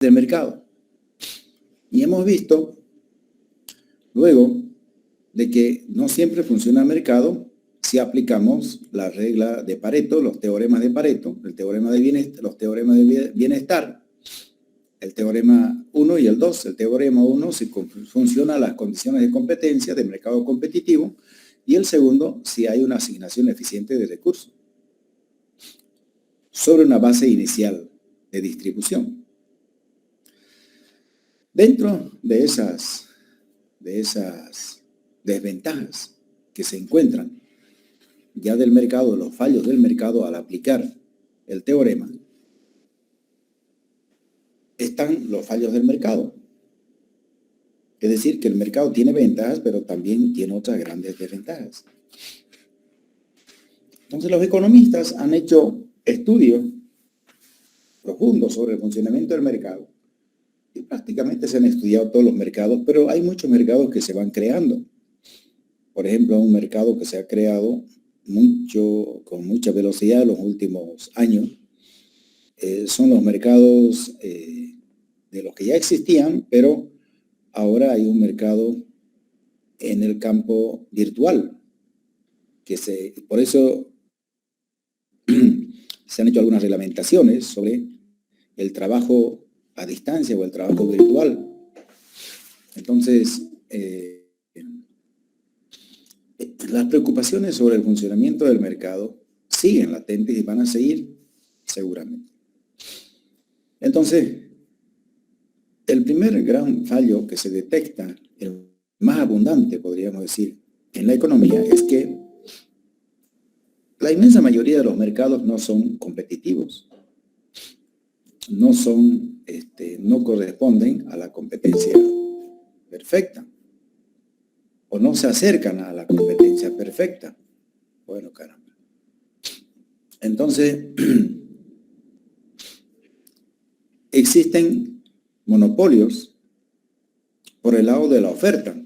del mercado. Y hemos visto luego de que no siempre funciona el mercado si aplicamos la regla de Pareto, los teoremas de Pareto, el teorema de bienestar, los teoremas de bienestar, el teorema 1 y el 2. El teorema 1 si funciona las condiciones de competencia de mercado competitivo, y el segundo si hay una asignación eficiente de recursos sobre una base inicial de distribución. Dentro de esas desventajas que se encuentran ya del mercado, los fallos del mercado al aplicar el teorema, están los fallos del mercado. Es decir, que el mercado tiene ventajas, pero también tiene otras grandes desventajas. Entonces, los economistas han hecho estudios profundos sobre el funcionamiento del mercado y prácticamente se han estudiado todos los mercados, pero hay muchos mercados que se van creando. Por ejemplo, un mercado que se ha creado con mucha velocidad en los últimos años son los mercados de los que ya existían, pero ahora hay un mercado en el campo virtual, por eso se han hecho algunas reglamentaciones sobre el trabajo a distancia o el trabajo virtual. Entonces, las preocupaciones sobre el funcionamiento del mercado siguen latentes y van a seguir seguramente. Entonces, el primer gran fallo que se detecta, el más abundante, podríamos decir, en la economía, es que la inmensa mayoría de los mercados no son competitivos, no corresponden a la competencia perfecta, o no se acercan a la competencia perfecta. Bueno, caramba. Entonces, existen monopolios por el lado de la oferta.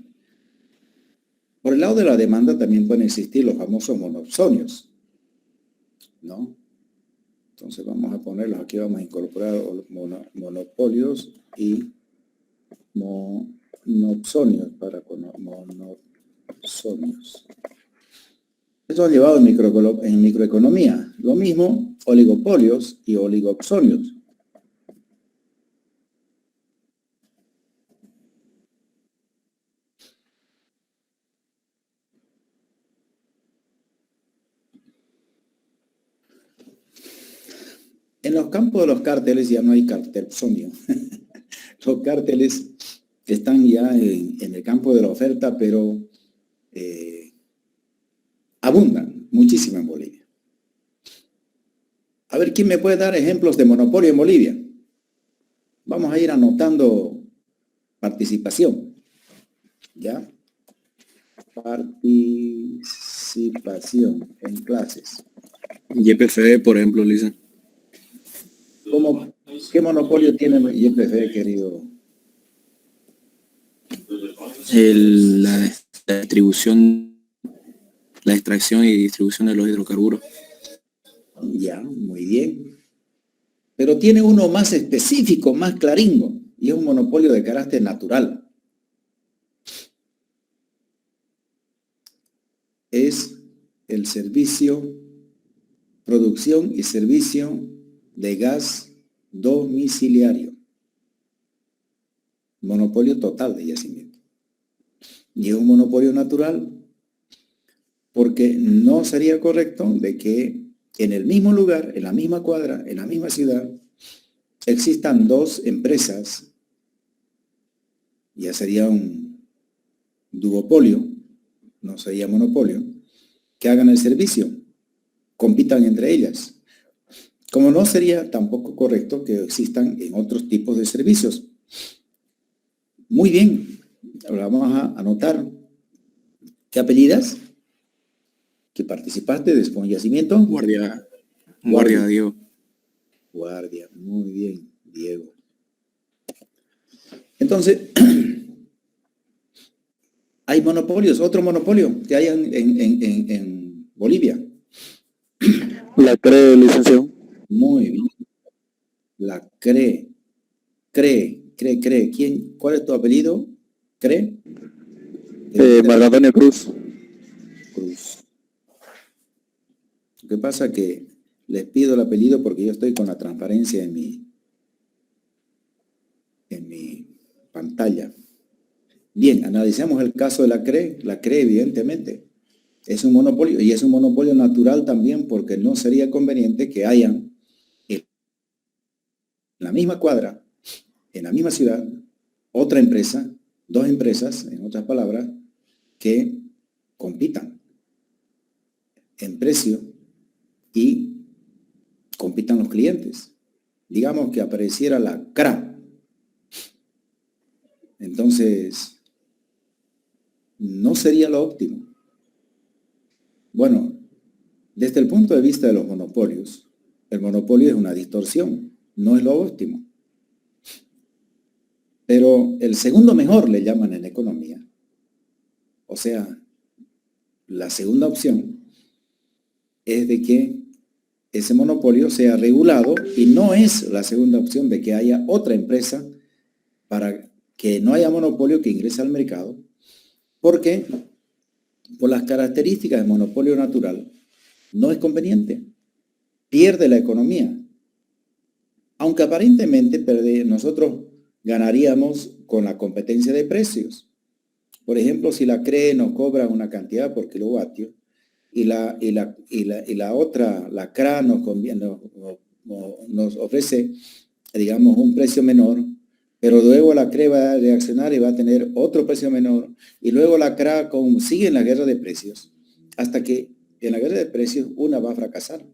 Por el lado de la demanda también pueden existir los famosos monopsonios, ¿no? Entonces vamos a ponerlos aquí, vamos a incorporar monopolios y monopsonios para monopsonios. Esto ha llevado en microeconomía. Lo mismo, oligopolios y oligopsonios. En los campos de los cárteles ya no hay cartelpsonio. Los cárteles están ya en el campo de la oferta, pero abundan muchísimo en Bolivia. A ver, ¿quién me puede dar ejemplos de monopolio en Bolivia? Vamos a ir anotando participación. ¿Ya? Participación en clases. YPF, por ejemplo, Lisa. ¿Qué monopolio tiene YPF, querido? La distribución, la extracción y distribución de los hidrocarburos. Ya, muy bien. Pero tiene uno más específico, más claringo, y es un monopolio de carácter natural. Es el servicio, producción y servicio de gas domiciliario. Monopolio total de yacimiento. Y es un monopolio natural porque no sería correcto de que en el mismo lugar, en la misma cuadra, en la misma ciudad, existan dos empresas, ya sería un duopolio, no sería monopolio, que hagan el servicio, compitan entre ellas. Como no sería tampoco correcto que existan en otros tipos de servicios. Muy bien, ahora vamos a anotar. ¿Qué apellidas? ¿Que participaste de Yacimiento? Guardia, Diego. Guardia, muy bien, Diego. Entonces, hay monopolios, otro monopolio que hay en Bolivia. La CRE, licenciado. Muy bien. La CRE. Cree. ¿Cuál es tu apellido? ¿Cree? Marco Antonio Cruz. Cruz. Lo que pasa que les pido el apellido porque yo estoy con la transparencia en mi pantalla. Bien, analicemos el caso de la CRE. La CRE, evidentemente, es un monopolio, y es un monopolio natural también, porque no sería conveniente que hayan en la misma cuadra, en la misma ciudad, otra empresa, dos empresas, en otras palabras, que compitan en precio y compitan los clientes. Digamos que apareciera la CRA. Entonces, no sería lo óptimo. Bueno, desde el punto de vista de los monopolios, el monopolio es una distorsión, no es lo óptimo. Pero el segundo mejor le llaman en economía. O sea, la segunda opción es de que ese monopolio sea regulado, y no es la segunda opción de que haya otra empresa para que no haya monopolio que ingrese al mercado, porque por las características del monopolio natural no es conveniente, pierde la economía. Aunque aparentemente nosotros ganaríamos con la competencia de precios. Por ejemplo, si la CRE nos cobra una cantidad por kilovatio y la otra, la CRA, nos ofrece, digamos, un precio menor, pero luego la CRE va a reaccionar y va a tener otro precio menor, y luego la CRA sigue en la guerra de precios, hasta que en la guerra de precios una va a fracasar.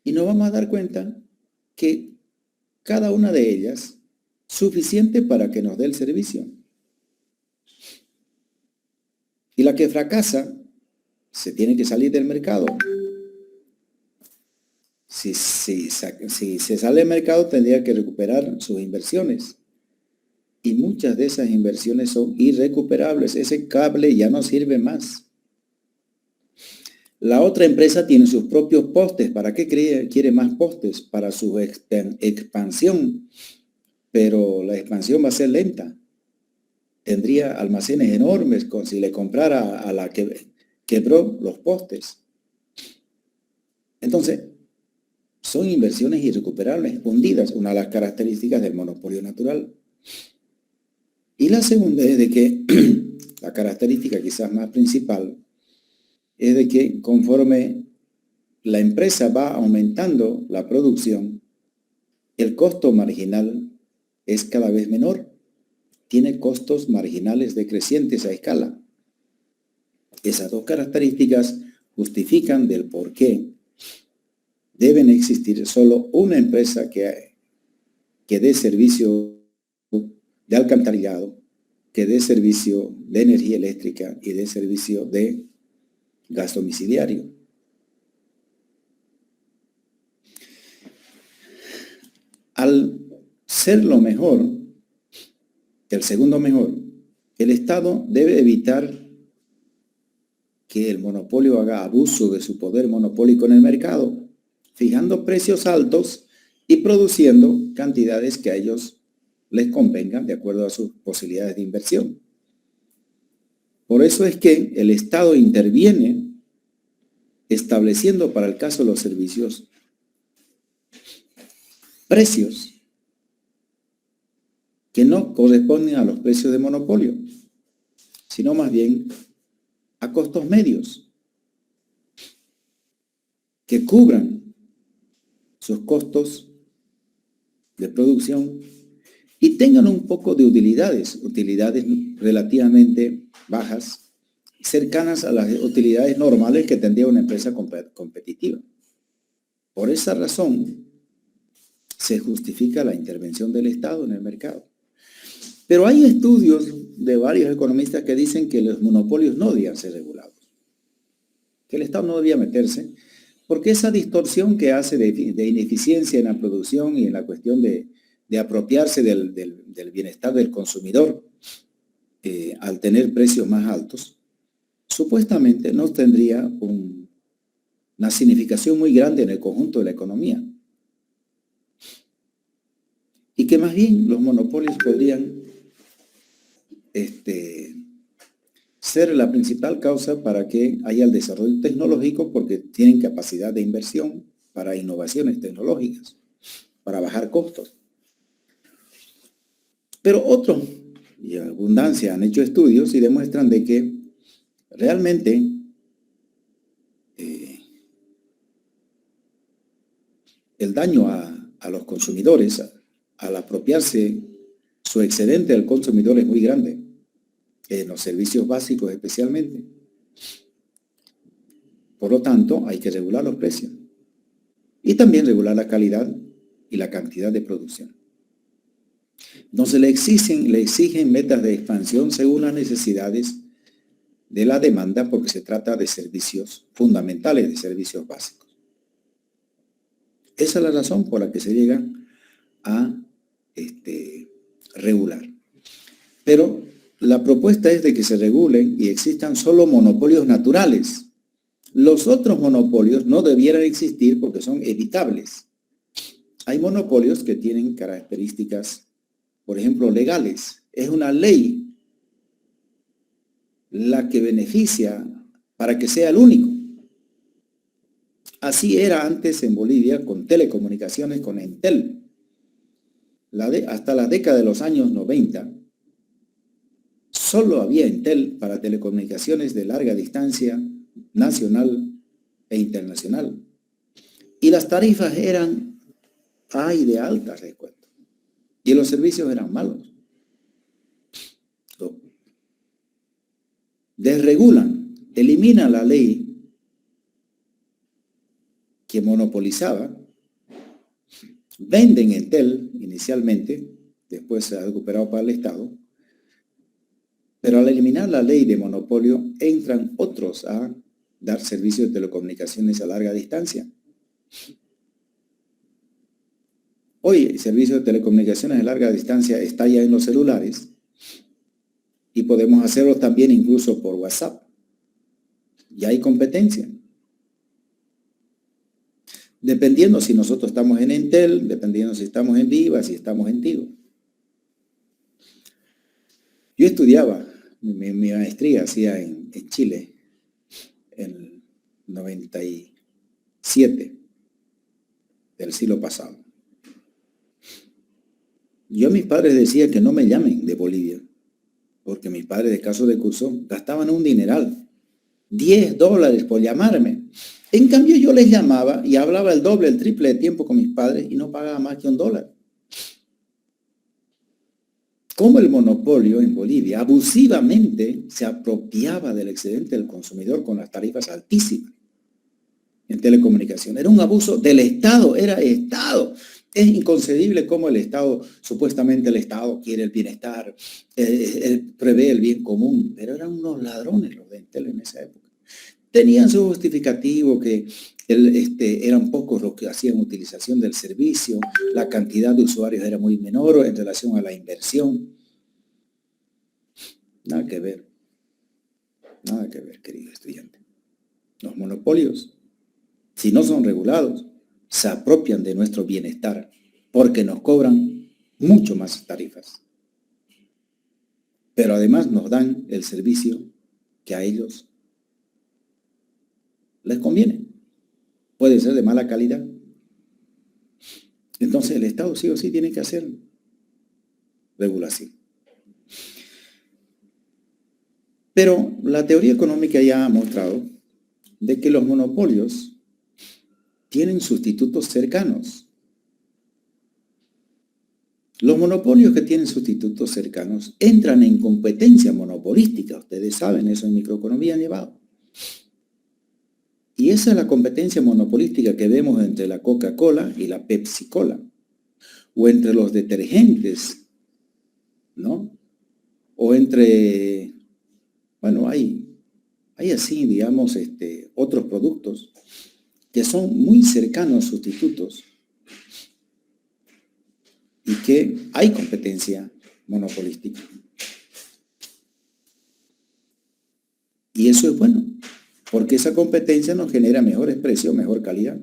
Y nos vamos a dar cuenta que cada una de ellas suficiente para que nos dé el servicio. Y la que fracasa se tiene que salir del mercado. Si se sale del mercado, tendría que recuperar sus inversiones. Y muchas de esas inversiones son irrecuperables. Ese cable ya no sirve más. La otra empresa tiene sus propios postes. ¿Para qué quiere más postes? Para su expansión. Pero la expansión va a ser lenta. Tendría almacenes enormes si le comprara a la que quebró los postes. Entonces, son inversiones irrecuperables, hundidas, una de las características del monopolio natural. Y la segunda es de que, la característica quizás más principal, es de que conforme la empresa va aumentando la producción, el costo marginal es cada vez menor. Tiene costos marginales decrecientes a escala. Esas dos características justifican del por qué deben existir solo una empresa que dé servicio de alcantarillado, que dé servicio de energía eléctrica y dé servicio de gas domiciliario. Al ser lo mejor, el segundo mejor, el Estado debe evitar que el monopolio haga abuso de su poder monopólico en el mercado, fijando precios altos y produciendo cantidades que a ellos les convengan de acuerdo a sus posibilidades de inversión. Por eso es que el Estado interviene estableciendo para el caso de los servicios precios que no corresponden a los precios de monopolio, sino más bien a costos medios que cubran sus costos de producción y tengan un poco de utilidades relativamente bajas, cercanas a las utilidades normales que tendría una empresa competitiva. Por esa razón se justifica la intervención del Estado en el mercado. Pero hay estudios de varios economistas que dicen que los monopolios no debían ser regulados, que el Estado no debía meterse, porque esa distorsión que hace de ineficiencia en la producción y en la cuestión de apropiarse del bienestar del consumidor al tener precios más altos, supuestamente no tendría una significación muy grande en el conjunto de la economía. que más bien los monopolios podrían ser la principal causa para que haya el desarrollo tecnológico, porque tienen capacidad de inversión para innovaciones tecnológicas, para bajar costos. Pero otros, y en abundancia, han hecho estudios y demuestran de que realmente el daño a los consumidores, al apropiarse su excedente del consumidor, es muy grande, en los servicios básicos especialmente. Por lo tanto, hay que regular los precios y también regular la calidad y la cantidad de producción. No se le exigen metas de expansión según las necesidades de la demanda, porque se trata de servicios fundamentales, de servicios básicos. Esa es la razón por la que se llega a regular. Pero la propuesta es de que se regulen y existan solo monopolios naturales. Los otros monopolios no debieran existir porque son evitables. Hay monopolios que tienen características, por ejemplo, legales. Es una ley la que beneficia para que sea el único. Así era antes en Bolivia con telecomunicaciones, con Entel. Hasta la década de los años 90, solo había Entel para telecomunicaciones de larga distancia, nacional e internacional. Y las tarifas eran de altas, recuerdo. Y los servicios eran malos. Desregulan, eliminan la ley que monopolizaba, venden Entel inicialmente, después se ha recuperado para el Estado, pero al eliminar la ley de monopolio, entran otros a dar servicios de telecomunicaciones a larga distancia. Hoy el servicio de telecomunicaciones a larga distancia está ya en los celulares y podemos hacerlo también incluso por WhatsApp. Ya hay competencia. Dependiendo si nosotros estamos en Entel, dependiendo si estamos en Viva, si estamos en Tigo. Yo estudiaba, mi maestría hacía en Chile, en el 97 del siglo pasado. Yo a mis padres decía que no me llamen de Bolivia, porque mis padres de caso de curso gastaban un dineral, $10 por llamarme. En cambio yo les llamaba y hablaba el doble, el triple de tiempo con mis padres y no pagaba más que $1. Como el monopolio en Bolivia abusivamente se apropiaba del excedente del consumidor con las tarifas altísimas en telecomunicación. Era un abuso del Estado, era Estado. Es inconcebible cómo el Estado, supuestamente el Estado quiere el bienestar, prevé el bien común, pero eran unos ladrones los de Entel en esa época. Tenían su justificativo que eran pocos los que hacían utilización del servicio, la cantidad de usuarios era muy menor en relación a la inversión. Nada que ver, querido estudiante. Los monopolios, si no son regulados, se apropian de nuestro bienestar porque nos cobran mucho más tarifas. Pero además nos dan el servicio que a ellos les conviene. Puede ser de mala calidad. Entonces el Estado sí o sí tiene que hacer regulación. Pero la teoría económica ya ha mostrado de que los monopolios tienen sustitutos cercanos. Los monopolios que tienen sustitutos cercanos entran en competencia monopolística. Ustedes saben, eso en microeconomía han llevado. Y esa es la competencia monopolística que vemos entre la Coca-Cola y la Pepsi-Cola. O entre los detergentes, ¿no? O entre, bueno, hay así, digamos, otros productos que son muy cercanos sustitutos y que hay competencia monopolística. Y eso es bueno, porque esa competencia nos genera mejores precios, mejor calidad.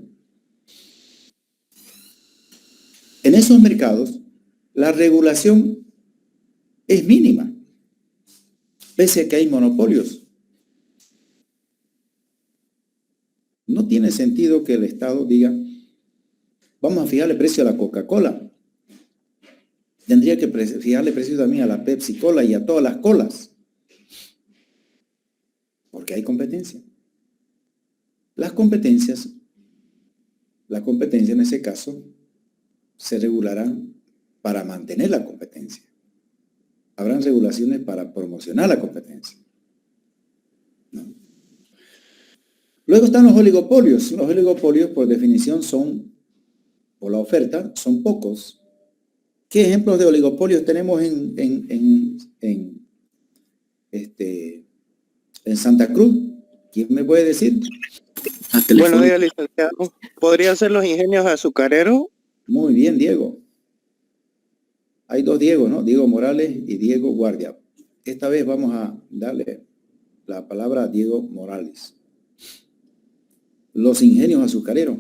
En esos mercados la regulación es mínima, pese a que hay monopolios. No tiene sentido que el Estado diga, vamos a fijarle precio a la Coca-Cola. Tendría que fijarle precio también a la Pepsi-Cola y a todas las colas, porque hay competencia. La competencia en ese caso se regularán para mantener la competencia. Habrán regulaciones para promocionar la competencia, ¿no? Luego están los oligopolios. Los oligopolios, por definición, por la oferta, son pocos. ¿Qué ejemplos de oligopolios tenemos en Santa Cruz? ¿Quién me puede decir? Buenos días, licenciado. ¿Podrían ser los ingenios azucareros? Muy bien, Diego. Hay dos Diego, ¿no? Diego Morales y Diego Guardia. Esta vez vamos a darle la palabra a Diego Morales. Los ingenios azucareros.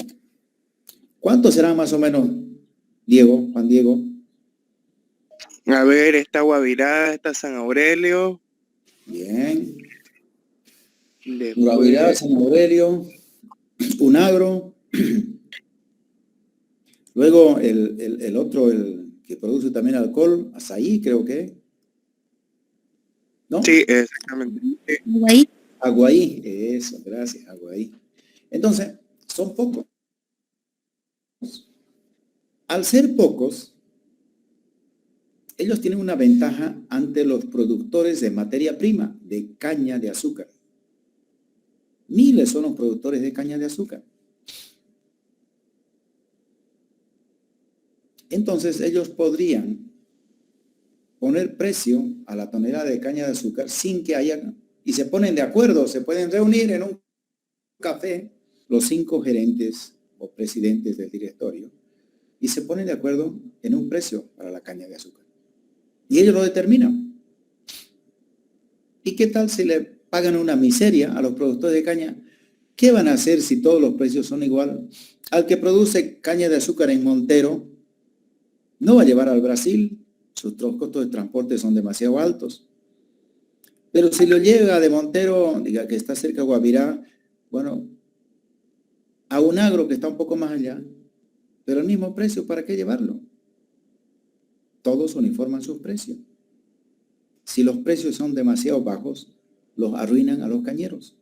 ¿Cuántos serán más o menos, Diego, Juan Diego? A ver, está Guavirá, está San Aurelio. Bien. Después, Guavirá, San Aurelio, Unagro. Luego el otro, el que produce también alcohol, Asaí, creo que. ¿No? sí, exactamente. Ahí. Aguaí, eso, gracias, Aguaí. Entonces, son pocos. Al ser pocos, ellos tienen una ventaja ante los productores de materia prima, de caña de azúcar. Miles son los productores de caña de azúcar. Entonces, ellos podrían poner precio a la tonelada de caña de azúcar sin que haya, y se ponen de acuerdo, se pueden reunir en un café los 5 gerentes o presidentes del directorio y se ponen de acuerdo en un precio para la caña de azúcar. Y ellos lo determinan. ¿Y qué tal si le pagan una miseria a los productores de caña? ¿Qué van a hacer si todos los precios son igual? Al que produce caña de azúcar en Montero, no va a llevar al Brasil, sus costos de transporte son demasiado altos. Pero si lo llega de Montero, diga que está cerca de Guavirá, bueno, a Unagro que está un poco más allá, pero el mismo precio, ¿para qué llevarlo? Todos uniforman sus precios. Si los precios son demasiado bajos, los arruinan a los cañeros.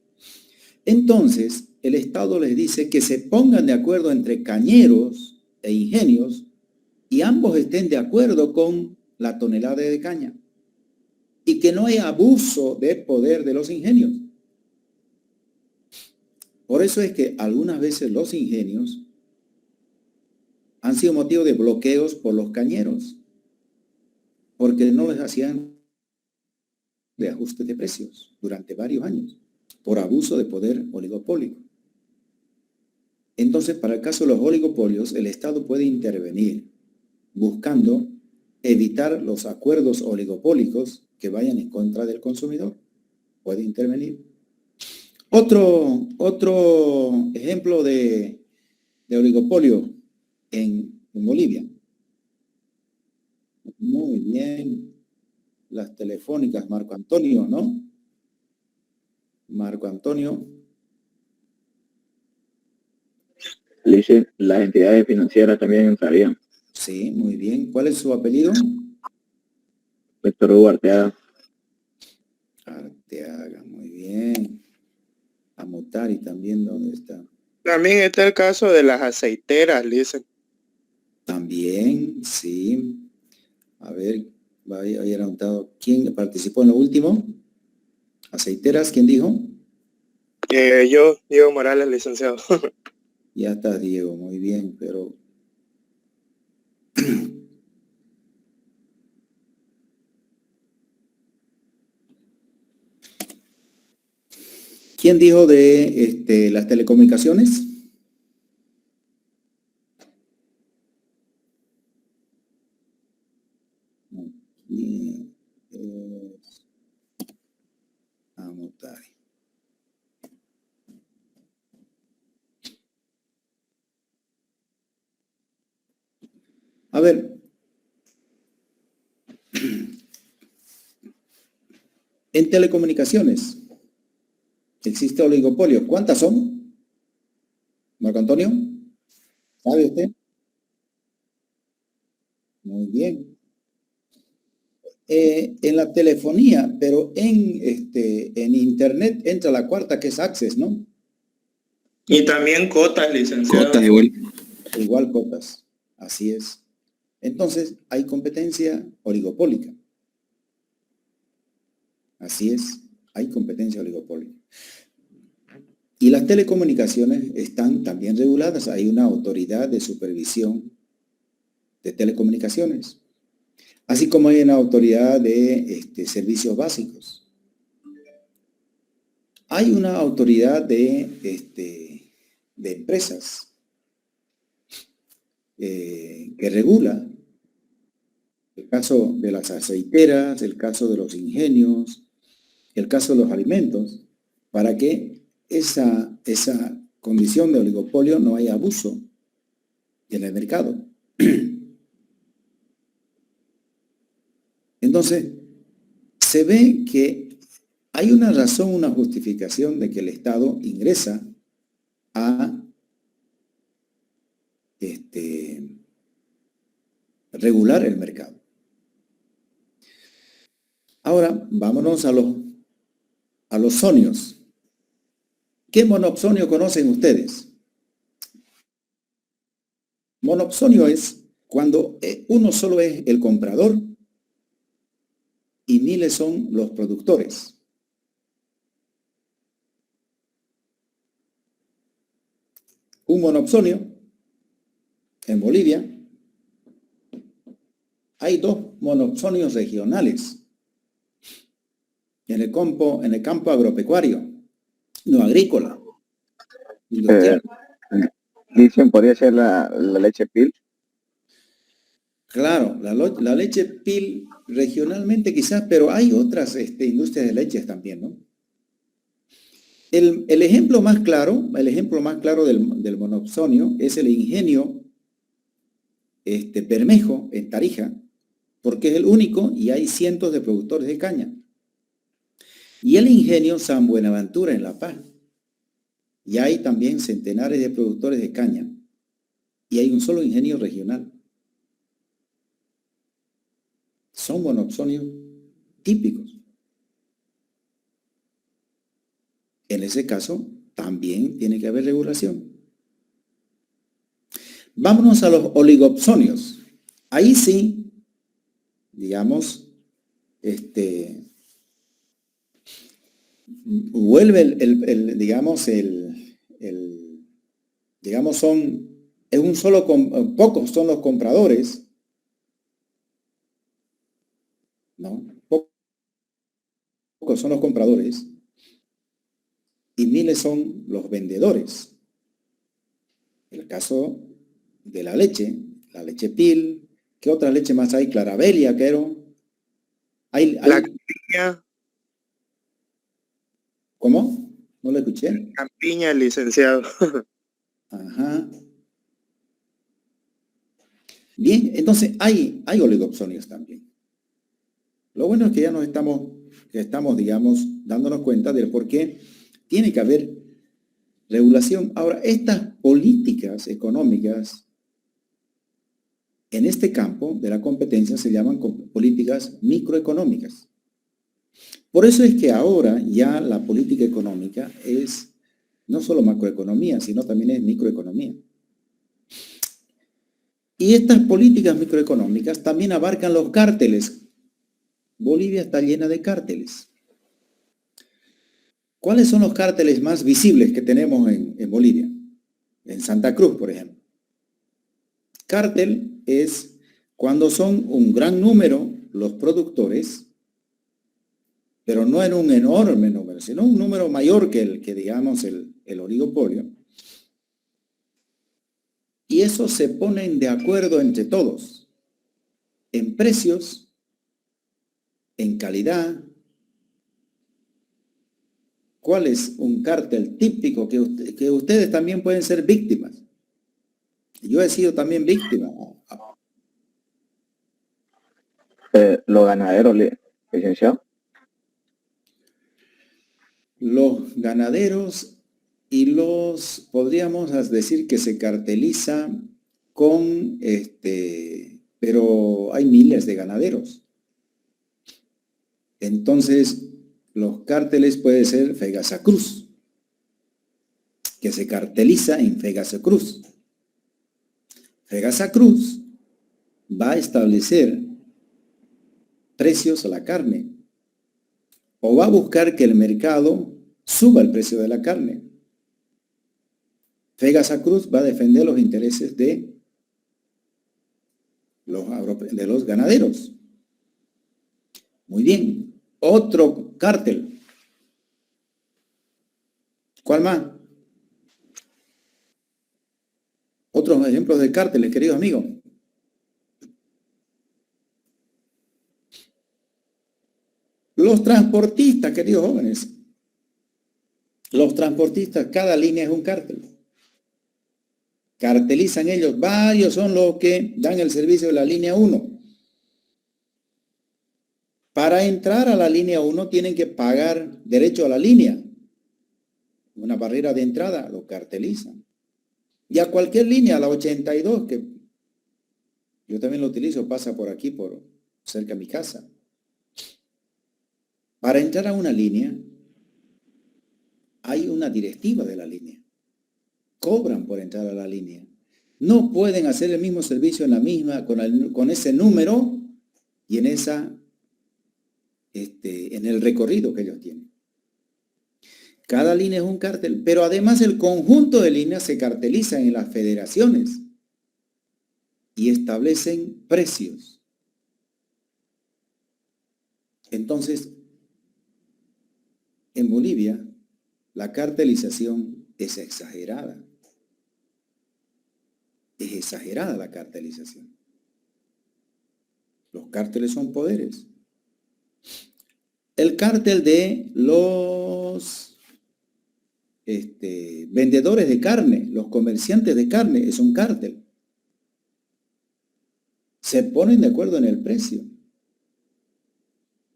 Entonces, el Estado les dice que se pongan de acuerdo entre cañeros e ingenios y ambos estén de acuerdo con la tonelada de caña y que no haya abuso de poder de los ingenios. Por eso es que algunas veces los ingenios han sido motivo de bloqueos por los cañeros, porque no les hacían de ajuste de precios durante varios años, por abuso de poder oligopólico. Entonces, para el caso de los oligopolios, el Estado puede intervenir buscando evitar los acuerdos oligopólicos que vayan en contra del consumidor. Puede intervenir. Otro ejemplo de oligopolio en Bolivia. Muy bien. Las telefónicas, Marco Antonio, ¿no? Marco Antonio. Dice, las entidades financieras también entrarían. Sí, muy bien. ¿Cuál es su apellido? Víctor Hugo Arteaga. Arteaga, muy bien. Amutari también, ¿dónde está? También está el caso de las aceiteras, dicen. También, sí. A ver, había anotado. ¿Quién participó en lo último? Aceiteras, ¿quién dijo? Yo, Diego Morales, licenciado. Ya está, Diego, muy bien, pero... ¿Quién dijo de las telecomunicaciones? ¿Quién es Amutari? A ver, En telecomunicaciones existe oligopolio. ¿Cuántas son? Marco Antonio, ¿sabe usted? Muy bien. En la telefonía, pero en internet entra la cuarta, que es Access, ¿no? Y también cotas, licenciado. Cotas igual. Igual cotas, así es. Entonces, hay competencia oligopólica. Así es, hay competencia oligopólica. Y las telecomunicaciones están también reguladas. Hay una autoridad de supervisión de telecomunicaciones, así como hay una autoridad de servicios básicos. Hay una autoridad de empresas que regula el caso de las aceiteras, el caso de los ingenios, el caso de los alimentos, para que esa condición de oligopolio no haya abuso en el mercado. Entonces, se ve que hay una razón, una justificación de que el Estado ingresa a regular el mercado. Ahora, vámonos a los sonios. ¿Qué monopsonio conocen ustedes? Monopsonio es cuando uno solo es el comprador y miles son los productores. Un monopsonio en Bolivia, hay 2 monopsonios regionales en el campo agropecuario, no agrícola, industrial. Dicen, podría ser la leche PIL. Claro, la leche PIL regionalmente quizás, pero hay otras industrias de leches también, ¿no? El ejemplo más claro del monopsonio es el ingenio Bermejo en Tarija, porque es el único y hay cientos de productores de caña. Y el ingenio San Buenaventura en La Paz. Y hay también centenares de productores de caña. Y hay un solo ingenio regional. Son monopsonios típicos. En ese caso, también tiene que haber regulación. Vámonos a los oligopsonios. Ahí sí, digamos, vuelve pocos son los compradores, ¿no? Pocos son los compradores y miles son los vendedores. El caso de la leche PIL, ¿qué otra leche más hay? Clarabelia, creo. La campiña. ¿Cómo? No lo escuché. Campiña, licenciado. Ajá. Bien, entonces hay oligopsonios también. Lo bueno es que ya estamos, digamos, dándonos cuenta de por qué tiene que haber regulación. Ahora, estas políticas económicas en este campo de la competencia se llaman políticas microeconómicas. Por eso es que ahora ya la política económica es no solo macroeconomía, sino también es microeconomía. Y estas políticas microeconómicas también abarcan los cárteles. Bolivia está llena de cárteles. ¿Cuáles son los cárteles más visibles que tenemos en Bolivia? En Santa Cruz, por ejemplo. Cártel es cuando son un gran número los productores, pero no en un enorme número, sino un número mayor que digamos, el oligopolio. Y eso se ponen de acuerdo entre todos, en precios, en calidad. ¿Cuál es un cártel típico que ustedes también pueden ser víctimas? Yo he sido también víctima. Los ganaderos, licenciado. los ganaderos y los, podríamos decir que se carteliza con, pero hay miles de ganaderos. Entonces, los cárteles puede ser Fegasacruz, que se carteliza en Fegasacruz. Fegasacruz va a establecer precios a la carne o va a buscar que el mercado suba el precio de la carne. Fegasacruz va a defender los intereses de los ganaderos. Muy bien. Otro cártel. ¿Cuál más? Otros ejemplos de cárteles, queridos amigos. Los transportistas, queridos jóvenes. Los transportistas, cada línea es un cártel. Cartelizan ellos, varios son los que dan el servicio de la línea 1. Para entrar a la línea 1 tienen que pagar derecho a la línea. Una barrera de entrada, lo cartelizan. Y a cualquier línea, a la 82, que yo también lo utilizo, pasa por aquí, por cerca de mi casa. Para entrar a una línea, hay una directiva de la línea. Cobran por entrar a la línea. No pueden hacer el mismo servicio en la misma, con ese número y en el recorrido que ellos tienen. Cada línea es un cártel, pero además el conjunto de líneas se cartelizan en las federaciones y establecen precios. Entonces, en Bolivia, la cartelización es exagerada. Es exagerada la cartelización. Los cárteles son poderes. El cártel de los vendedores de carne, los comerciantes de carne, es un cártel. Se ponen de acuerdo en el precio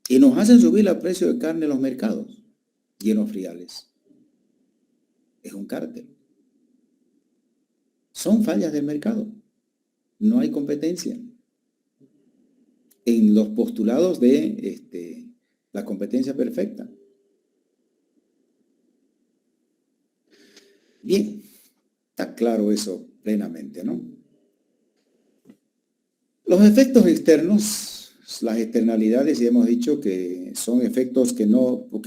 y nos hacen subir el precio de carne en los mercados y en los friales. Es un cártel. Son fallas del mercado. No hay competencia. En los postulados de la competencia perfecta. Bien, está claro eso plenamente, ¿no? Los efectos externos, las externalidades, ya hemos dicho que son efectos que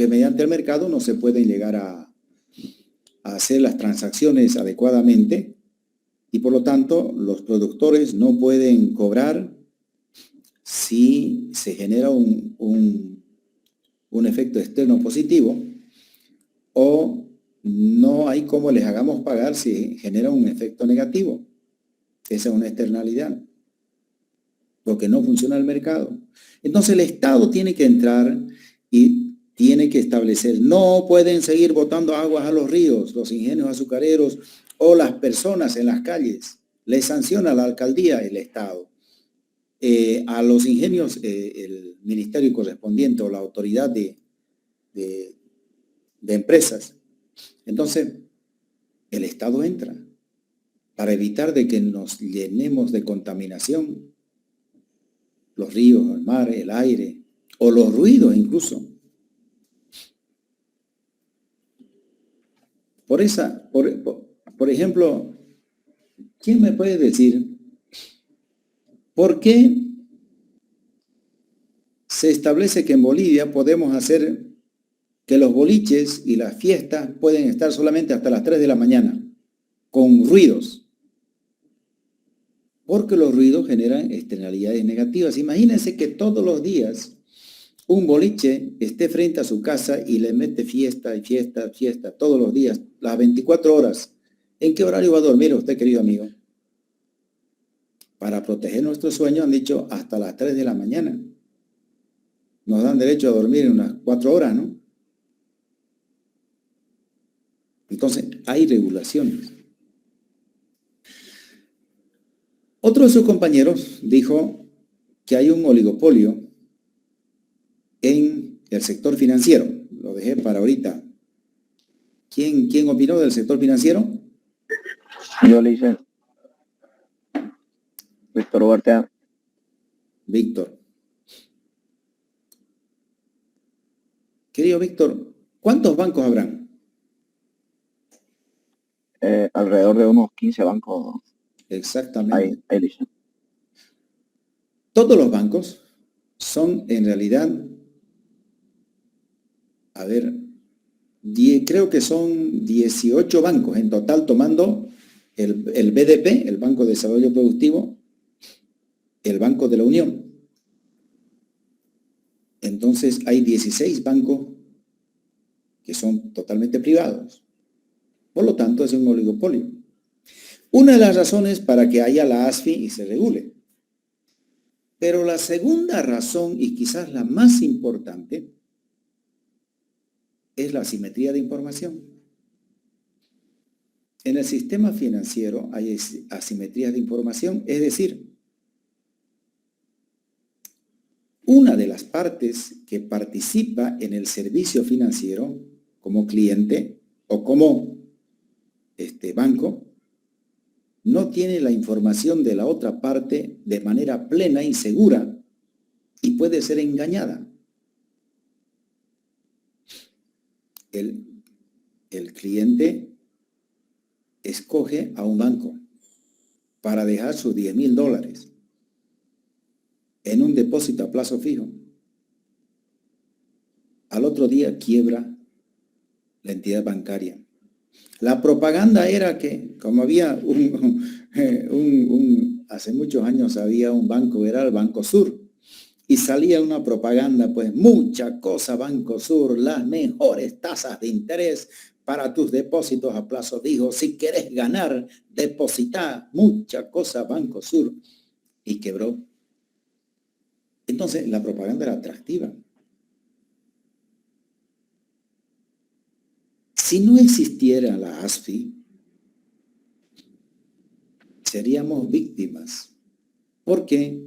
mediante el mercado no se pueden llegar a hacer las transacciones adecuadamente y por lo tanto los productores no pueden cobrar si se genera un efecto externo positivo o no hay cómo les hagamos pagar si genera un efecto negativo. Esa es una externalidad, porque no funciona el mercado. Entonces el Estado tiene que entrar y tiene que establecer, no pueden seguir botando aguas a los ríos, los ingenios azucareros o las personas en las calles. Les sanciona la alcaldía, el Estado. A los ingenios, el ministerio correspondiente o la autoridad de empresas. Entonces, el Estado entra para evitar de que nos llenemos de contaminación los ríos, el mar, el aire o los ruidos incluso. Por ejemplo, ¿quién me puede decir por qué se establece que en Bolivia podemos hacer que los boliches y las fiestas pueden estar solamente hasta las 3 de la mañana, con ruidos? Porque los ruidos generan externalidades negativas. Imagínense que todos los días un boliche esté frente a su casa y le mete fiesta y fiesta, fiesta, todos los días, las 24 horas. ¿En qué horario va a dormir usted, querido amigo? Para proteger nuestro sueño han dicho hasta las 3 de la mañana. Nos dan derecho a dormir en unas 4 horas, ¿no? Entonces, hay regulaciones. Otro de sus compañeros dijo que hay un oligopolio en el sector financiero. Lo dejé para ahorita, ¿Quién opinó del sector financiero? Yo le hice Víctor Huerta. Víctor. Querido Víctor, ¿cuántos bancos habrán? Alrededor de unos 15 bancos Exactamente. hay dice. Todos los bancos son en realidad, a ver, creo que son 18 bancos en total, tomando el BDP, el Banco de Desarrollo Productivo, el Banco de la Unión. Entonces hay 16 bancos que son totalmente privados. Por lo tanto, es un oligopolio. Una de las razones para que haya la ASFI y se regule. Pero la segunda razón, y quizás la más importante, es la asimetría de información. En el sistema financiero hay asimetrías de información, es decir, una de las partes que participa en el servicio financiero como cliente o como banco, no tiene la información de la otra parte de manera plena y segura y puede ser engañada. El cliente escoge a un banco para dejar sus $10,000 en un depósito a plazo fijo. Al otro día quiebra la entidad bancaria. La propaganda era que, como había hace muchos años había un banco, era el Banco Sur, y salía una propaganda, pues mucha cosa Banco Sur, las mejores tasas de interés para tus depósitos a plazo fijo. Si querés ganar, depositá, mucha cosa Banco Sur. Y quebró. Entonces, la propaganda era atractiva. Si no existiera la ASFI, seríamos víctimas. ¿Por qué?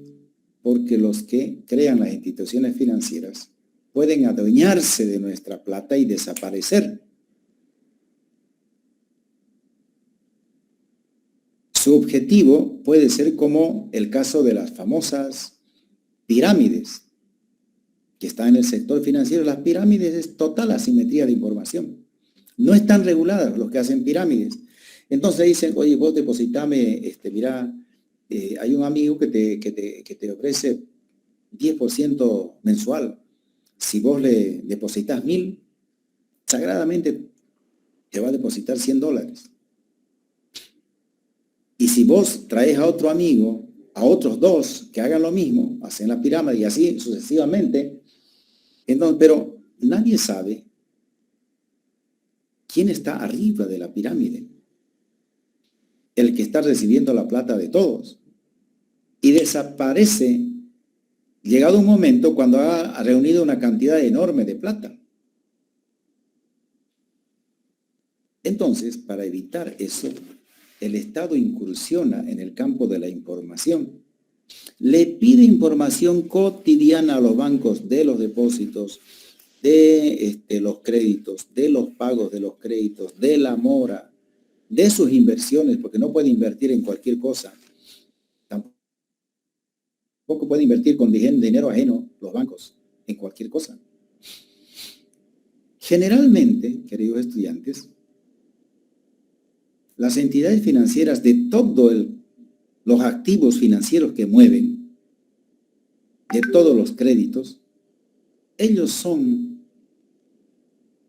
Porque los que crean las instituciones financieras pueden adueñarse de nuestra plata y desaparecer. Su objetivo puede ser como el caso de las famosas pirámides que están en el sector financiero. Las pirámides es total asimetría de información. No están reguladas los que hacen pirámides. Entonces dicen, oye, vos depositame, mira, hay un amigo que te ofrece 10% mensual. Si vos le depositas 1,000, sagradamente te va a depositar $100. Y si vos traes a otro amigo, a otros 2 que hagan lo mismo, hacen la pirámide y así sucesivamente, entonces, pero nadie sabe quién está arriba de la pirámide. El que está recibiendo la plata de todos. Y desaparece llegado un momento cuando ha reunido una cantidad enorme de plata. Entonces, para evitar eso, el Estado incursiona en el campo de la información. Le pide información cotidiana a los bancos de los depósitos, de los créditos, de los pagos de los créditos, de la mora, de sus inversiones, porque no puede invertir en cualquier cosa. Tampoco puede invertir con dinero ajeno los bancos en cualquier cosa. Generalmente, queridos estudiantes, las entidades financieras de todos los activos financieros que mueven, de todos los créditos, ellos son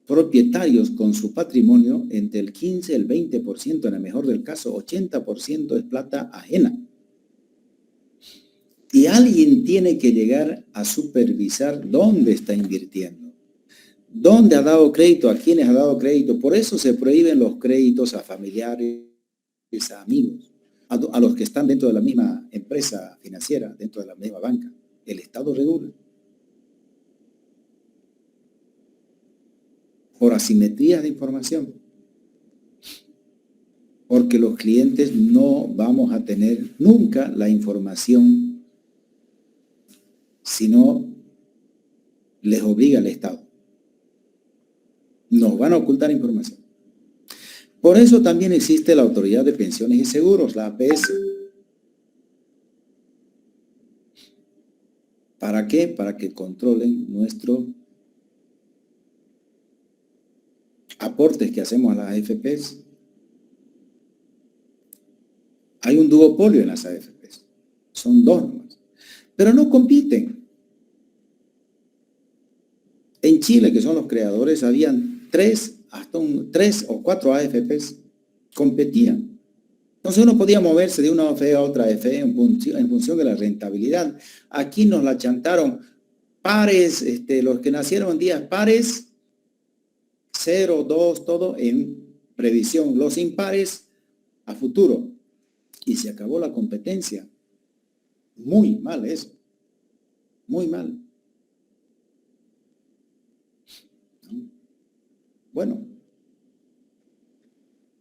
propietarios con su patrimonio entre el 15 y el 20%, en el mejor del caso, 80% es plata ajena. Y alguien tiene que llegar a supervisar dónde está invirtiendo, dónde ha dado crédito, a quiénes ha dado crédito. Por eso se prohíben los créditos a familiares, a amigos, a los que están dentro de la misma empresa financiera, dentro de la misma banca. El Estado regula. Por asimetría de información. Porque los clientes no vamos a tener nunca la información si no les obliga el Estado. Nos van a ocultar información. Por eso también existe la Autoridad de Pensiones y Seguros, la APS. ¿Para qué? Para que controlen nuestros aportes que hacemos a las AFPs. Hay un duopolio en las AFPs. Son dos nomás. Pero no compiten. En Chile, que son los creadores, habían tres o cuatro AFPs. Competían. Entonces uno podía moverse de una AFP a otra AFP en función de la rentabilidad. Aquí nos la chantaron pares, los que nacieron días pares, 0, 2, todo en previsión. Los impares a futuro. Y se acabó la competencia. Muy mal eso. Muy mal. Bueno.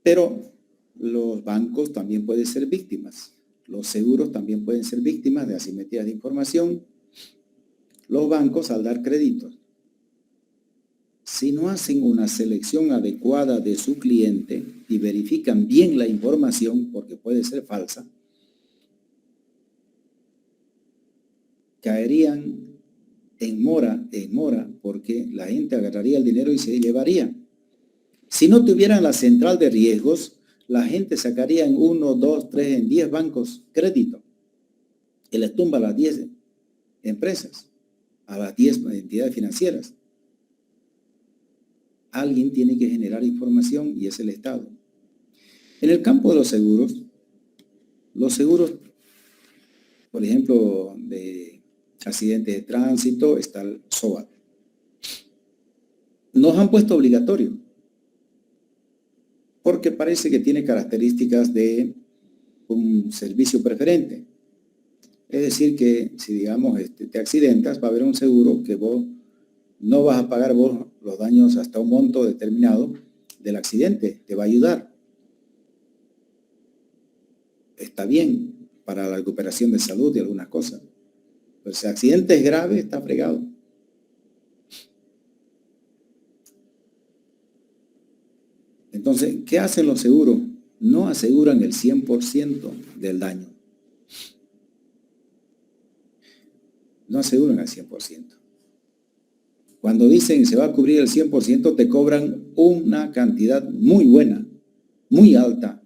Pero los bancos también pueden ser víctimas. Los seguros también pueden ser víctimas de asimetrías de información. Los bancos, al dar créditos, si no hacen una selección adecuada de su cliente y verifican bien la información, porque puede ser falsa, caerían en mora, porque la gente agarraría el dinero y se llevaría. Si no tuvieran la central de riesgos, la gente sacaría en 1, 2, 3, en 10 bancos crédito y les tumba a las 10 empresas, a las 10 entidades financieras. Alguien tiene que generar información y es el Estado. En el campo de los seguros, por ejemplo, de accidentes de tránsito, está el SOAT. Nos han puesto obligatorio, porque parece que tiene características de un servicio preferente. Es decir, que si, digamos, te accidentas, va a haber un seguro que vos no vas a pagar vos los daños hasta un monto determinado del accidente. Te va a ayudar. Está bien para la recuperación de salud y algunas cosas. Pero si el accidente es grave, está fregado. Entonces, ¿qué hacen los seguros? No aseguran el 100% del daño. No aseguran el 100%. Cuando dicen se va a cubrir el 100%, te cobran una cantidad muy buena, muy alta,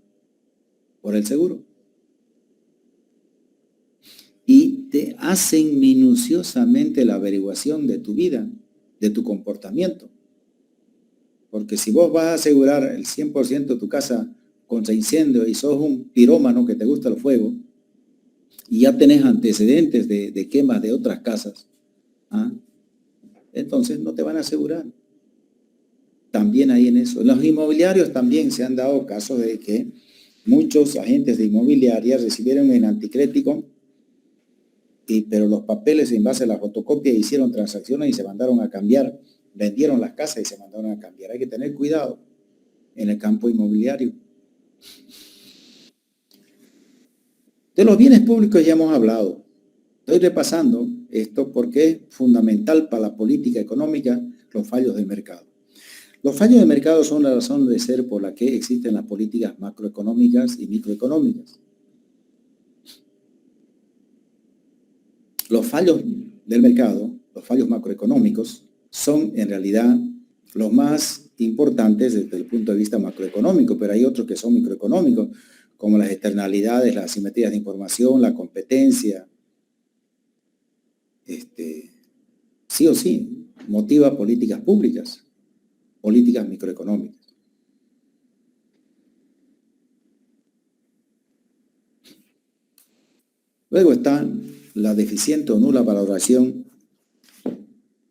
por el seguro. Y te hacen minuciosamente la averiguación de tu vida, de tu comportamiento. Porque si vos vas a asegurar el 100% de tu casa contra incendio y sos un pirómano que te gusta el fuego y ya tenés antecedentes de quemas de otras casas, entonces no te van a asegurar. También hay en eso. En los inmobiliarios también se han dado casos de que muchos agentes de inmobiliarias recibieron el anticrético, pero los papeles en base a la fotocopia hicieron transacciones y se mandaron a cambiar. Vendieron las casas y se mandaron a cambiar. Hay que tener cuidado en el campo inmobiliario. De los bienes públicos ya hemos hablado. Estoy repasando esto porque es fundamental para la política económica los fallos del mercado. Los fallos del mercado son la razón de ser por la que existen las políticas macroeconómicas y microeconómicas. Los fallos del mercado, los fallos macroeconómicos, son en realidad los más importantes desde el punto de vista macroeconómico, pero hay otros que son microeconómicos, como las externalidades, las asimetrías de información, la competencia. Sí o sí, motiva políticas públicas, políticas microeconómicas. Luego está la deficiente o nula valoración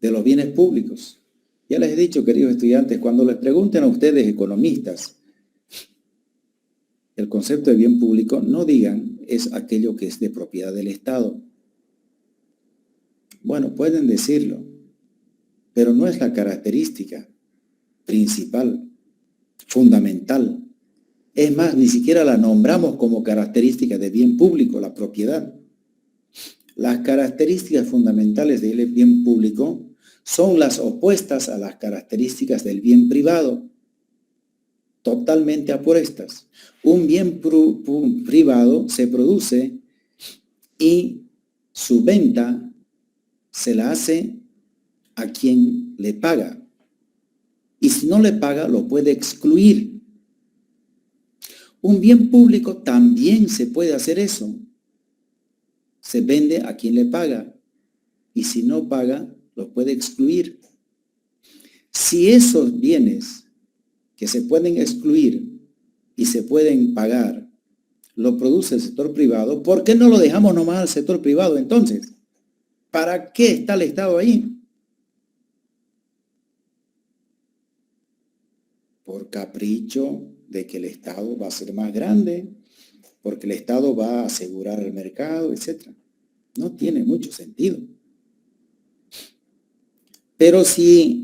de los bienes públicos. Ya les he dicho, queridos estudiantes, cuando les pregunten a ustedes, economistas, el concepto de bien público, no digan es aquello que es de propiedad del Estado. Bueno, pueden decirlo, pero no es la característica principal, fundamental. Es más, ni siquiera la nombramos como característica de bien público, la propiedad. Las características fundamentales del bien público son las opuestas a las características del bien privado. totalmente apuestas. Un bien privado se produce y su venta se la hace a quien le paga. Y si no le paga, lo puede excluir. Un bien público también se puede hacer eso. Se vende a quien le paga. Y si no paga, lo puede excluir. Si esos bienes que se pueden excluir y se pueden pagar, lo produce el sector privado, ¿por qué no lo dejamos nomás al sector privado entonces? ¿Para qué está el Estado ahí? Por capricho de que el Estado va a ser más grande, porque el Estado va a asegurar el mercado, etc. No tiene mucho sentido. Pero si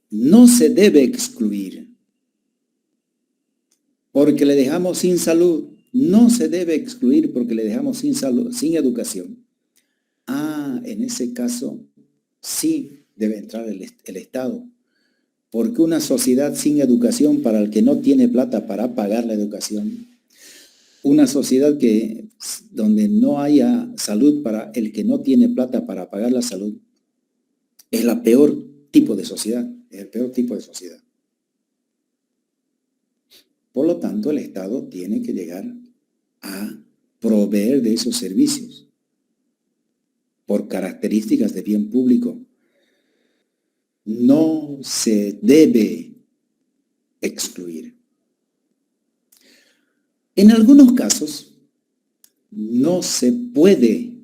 no se debe excluir, porque le dejamos sin salud, no se debe excluir porque le dejamos sin salud, sin educación. En ese caso, sí debe entrar el Estado. Porque una sociedad sin educación para el que no tiene plata para pagar la educación, una sociedad donde no haya salud para el que no tiene plata para pagar la salud, es la peor tipo de sociedad, es el peor tipo de sociedad. Por lo tanto, el Estado tiene que llegar a proveer de esos servicios por características de bien público. No se debe excluir. En algunos casos, no se puede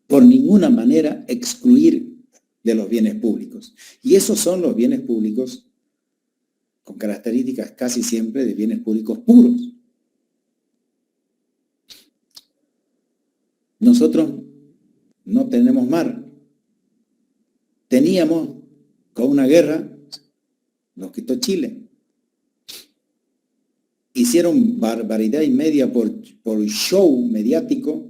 por ninguna manera excluir de los bienes públicos. Y esos son los bienes públicos con características casi siempre de bienes públicos puros. Nosotros no tenemos mar. Teníamos, con una guerra, nos quitó Chile. Hicieron barbaridad y media por show mediático.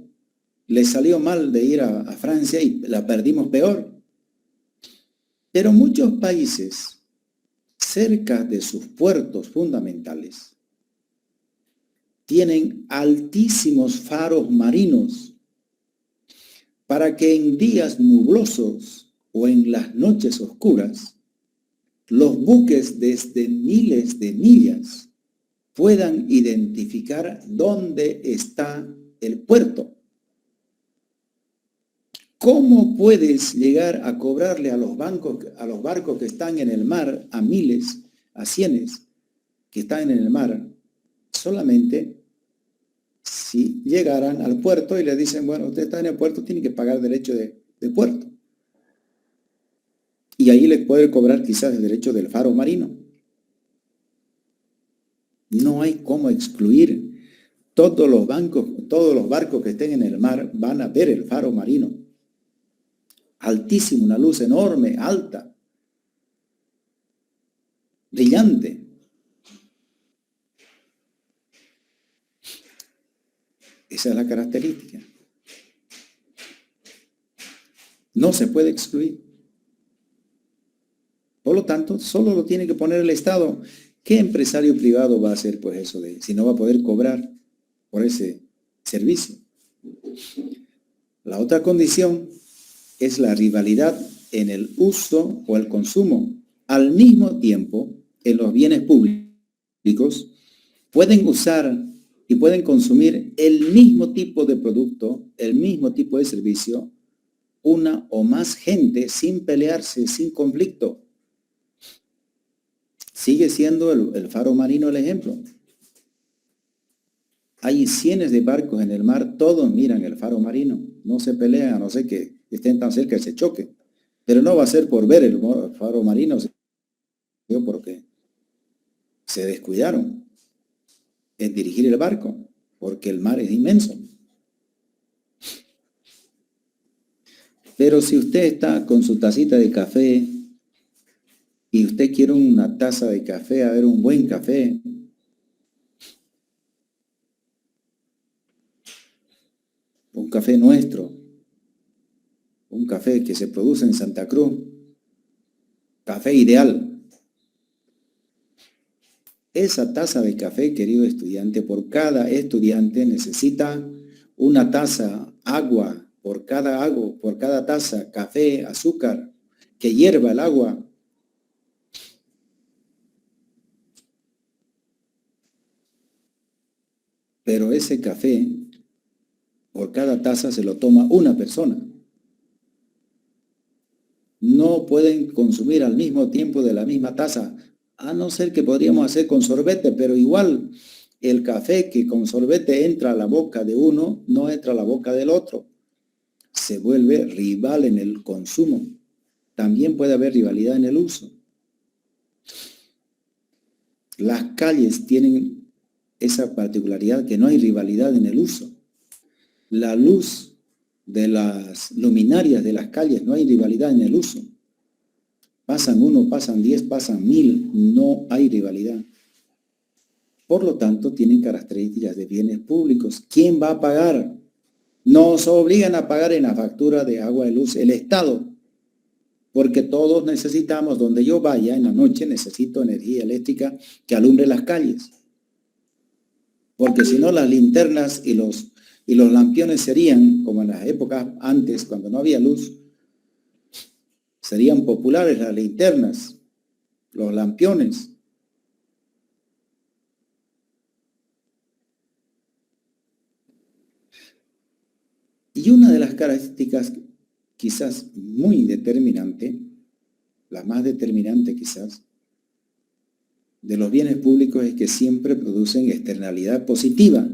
Les salió mal de ir a Francia y la perdimos peor. Pero muchos países, cerca de sus puertos fundamentales, tienen altísimos faros marinos para que en días nublosos o en las noches oscuras, los buques desde miles de millas puedan identificar dónde está el puerto. ¿Cómo puedes llegar a cobrarle a los barcos que están en el mar, a miles, a cienes que están en el mar, solamente si llegaran al puerto y le dicen, bueno, usted está en el puerto, tiene que pagar derecho de puerto? Y ahí le puede cobrar quizás el derecho del faro marino. No hay cómo excluir. Todos los barcos que estén en el mar van a ver el faro marino. Altísimo, una luz enorme, alta, brillante. Esa es la característica. No se puede excluir. Por lo tanto, solo lo tiene que poner el Estado. ¿Qué empresario privado va a hacer pues eso si no va a poder cobrar por ese servicio? La otra condición es la rivalidad en el uso o el consumo. Al mismo tiempo, en los bienes públicos, pueden usar y pueden consumir el mismo tipo de producto, el mismo tipo de servicio, una o más gente sin pelearse, sin conflicto. Sigue siendo el faro marino el ejemplo. Hay cientos de barcos en el mar, todos miran el faro marino, no se pelean, a no ser que estén tan cerca que se choquen. Pero no va a ser por ver el faro marino, sino porque se descuidaron en dirigir el barco, porque el mar es inmenso. Pero si usted está con su tacita de café y usted quiere una taza de café, a ver, un buen café, un café nuestro, un café que se produce en Santa Cruz, café ideal, Esa taza de café, querido estudiante, por cada estudiante necesita una taza agua, por cada taza café, azúcar, que hierva el agua. Pero ese café, por cada taza se lo toma una persona. No pueden consumir al mismo tiempo de la misma taza, a no ser que podríamos hacer con sorbete, pero igual el café que con sorbete entra a la boca de uno, no entra a la boca del otro. Se vuelve rival en el consumo. También puede haber rivalidad en el uso. Las calles tienen esa particularidad que no hay rivalidad en el uso. La luz de las luminarias de las calles, no hay rivalidad en el uso. Pasan 1, pasan 10, pasan 1000, no hay rivalidad. Por lo tanto, tienen características de bienes públicos. ¿Quién va a pagar? Nos obligan a pagar en la factura de agua y luz el Estado, porque todos necesitamos, donde yo vaya en la noche, necesito energía eléctrica que alumbre las calles. Porque si no, las linternas y los lampiones serían, como en las épocas antes, cuando no había luz, serían populares las linternas, los lampiones. Y una de las características quizás muy determinante, la más determinante quizás, de los bienes públicos es que siempre producen externalidad positiva.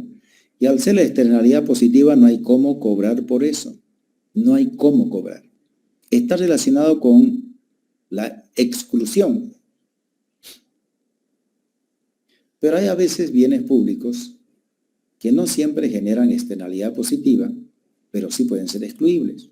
Y al ser la externalidad positiva no hay cómo cobrar por eso. No hay cómo cobrar. Está relacionado con la exclusión. Pero hay a veces bienes públicos que no siempre generan externalidad positiva, pero sí pueden ser excluibles.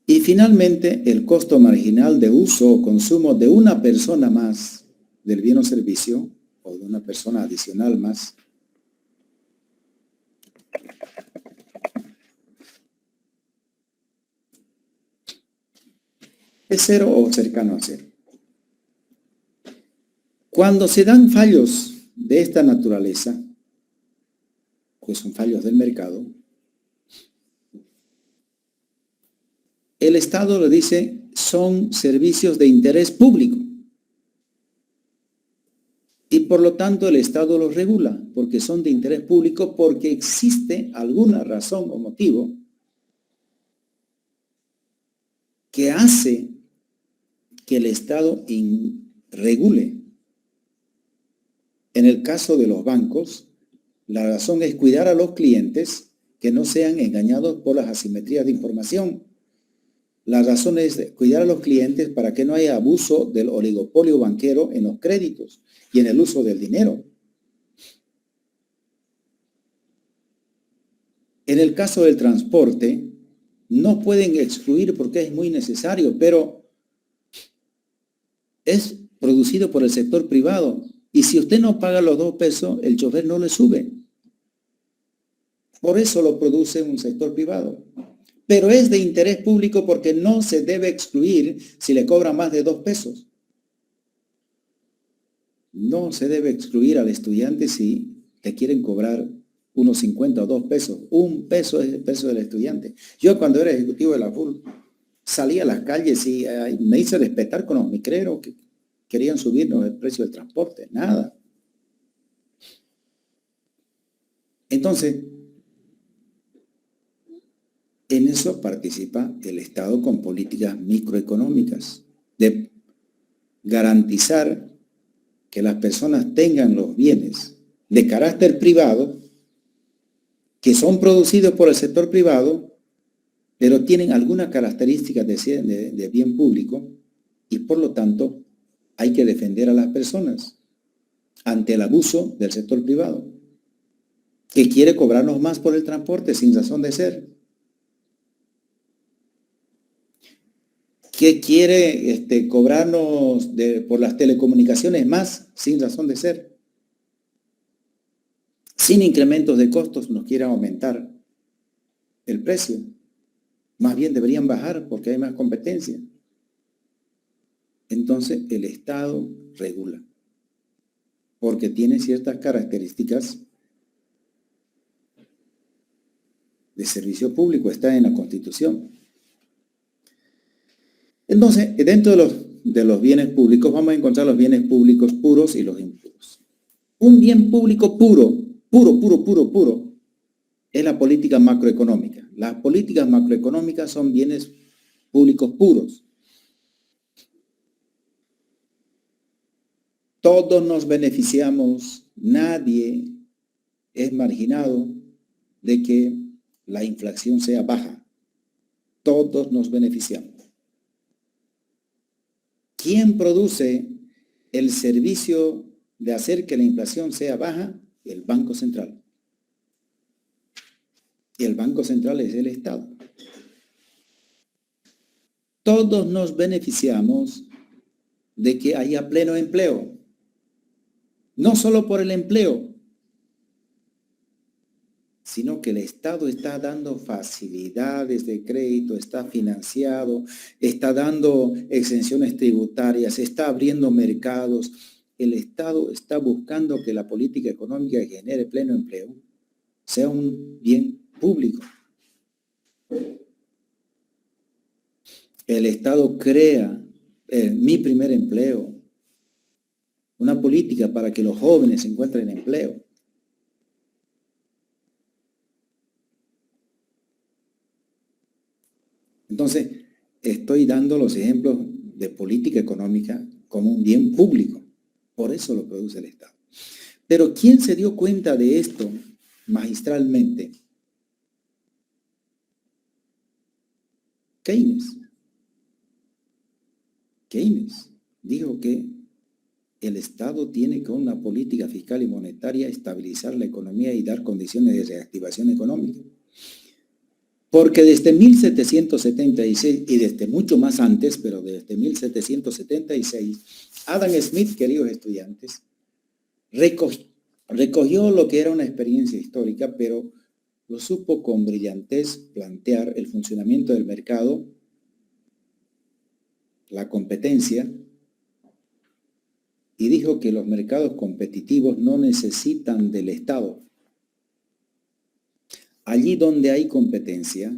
Y finalmente, el costo marginal de uso o consumo de una persona más del bien o servicio, o de una persona adicional más, es 0 o cercano a 0. Cuando se dan fallos de esta naturaleza, pues son fallos del mercado, el Estado le dice son servicios de interés público. Y por lo tanto el Estado los regula, porque son de interés público, porque existe alguna razón o motivo que hace que el Estado regule. En el caso de los bancos, la razón es cuidar a los clientes que no sean engañados por las asimetrías de información. La razón es cuidar a los clientes para que no haya abuso del oligopolio banquero en los créditos y en el uso del dinero. En el caso del transporte, no pueden excluir porque es muy necesario, pero es producido por el sector privado. Y si usted no paga los 2 pesos, el chofer no le sube. Por eso lo produce un sector privado. Pero es de interés público porque no se debe excluir si le cobran más de 2 pesos. No se debe excluir al estudiante si le quieren cobrar unos 50 o 2 pesos. 1 peso es el peso del estudiante. Yo cuando era ejecutivo de la FUL salí a las calles y me hice respetar con los micreros que querían subirnos el precio del transporte. Nada. Entonces, en eso participa el Estado con políticas microeconómicas de garantizar que las personas tengan los bienes de carácter privado que son producidos por el sector privado, pero tienen alguna característica de bien público y por lo tanto hay que defender a las personas ante el abuso del sector privado que quiere cobrarnos más por el transporte sin razón de ser. Que quiere cobrarnos por las telecomunicaciones más sin razón de ser. Sin incrementos de costos nos quiere aumentar el precio. Más bien deberían bajar porque hay más competencia. Entonces el Estado regula, porque tiene ciertas características de servicio público, está en la Constitución. Entonces, dentro de los bienes públicos vamos a encontrar los bienes públicos puros y los impuros. Un bien público puro, es la política macroeconómica. Las políticas macroeconómicas son bienes públicos puros. Todos nos beneficiamos, nadie es marginado de que la inflación sea baja. Todos nos beneficiamos. ¿Quién produce el servicio de hacer que la inflación sea baja? El Banco Central. Y el Banco Central es el Estado. Todos nos beneficiamos de que haya pleno empleo. No solo por el empleo, sino que el Estado está dando facilidades de crédito, está financiado, está dando exenciones tributarias, está abriendo mercados. El Estado está buscando que la política económica que genere pleno empleo sea un bien público. El Estado crea mi primer empleo, una política para que los jóvenes encuentren empleo. Entonces, estoy dando los ejemplos de política económica como un bien público. Por eso lo produce el Estado. Pero ¿quién se dio cuenta de esto magistralmente? Keynes. Keynes dijo que el Estado tiene con una política fiscal y monetaria estabilizar la economía y dar condiciones de reactivación económica. Porque desde 1776 y desde mucho más antes, pero desde 1776, Adam Smith, queridos estudiantes, recogió lo que era una experiencia histórica, pero lo supo con brillantez plantear el funcionamiento del mercado, la competencia, y dijo que los mercados competitivos no necesitan del Estado. Allí donde hay competencia,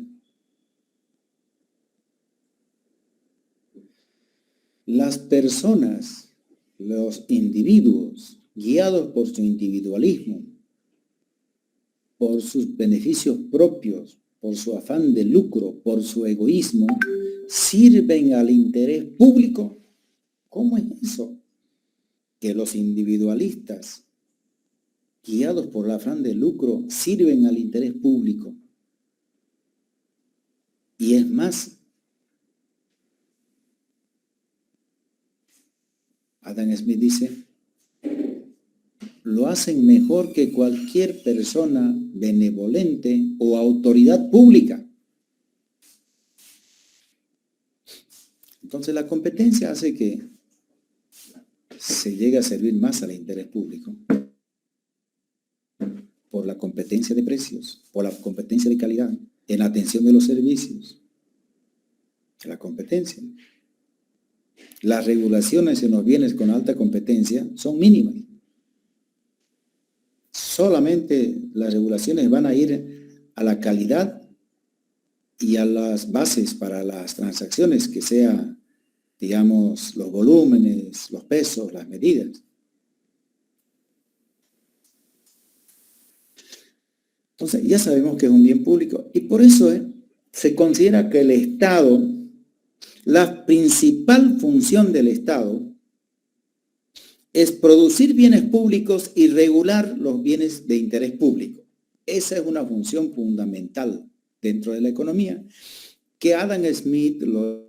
las personas, los individuos, guiados por su individualismo, por sus beneficios propios, por su afán de lucro, por su egoísmo, sirven al interés público. ¿Cómo es eso? Que los individualistas, guiados por el afán de lucro, sirven al interés público. Y es más, Adam Smith dice, lo hacen mejor que cualquier persona benevolente o autoridad pública. Entonces la competencia hace que se llegue a servir más al interés público. Por la competencia de precios, por la competencia de calidad, en la atención de los servicios. La competencia. Las regulaciones en los bienes con alta competencia son mínimas. Solamente las regulaciones van a ir a la calidad y a las bases para las transacciones, que sea, digamos, los volúmenes, los pesos, las medidas. Entonces, ya sabemos que es un bien público y por eso se considera que el Estado, la principal función del Estado es producir bienes públicos y regular los bienes de interés público. Esa es una función fundamental dentro de la economía que Adam Smith lo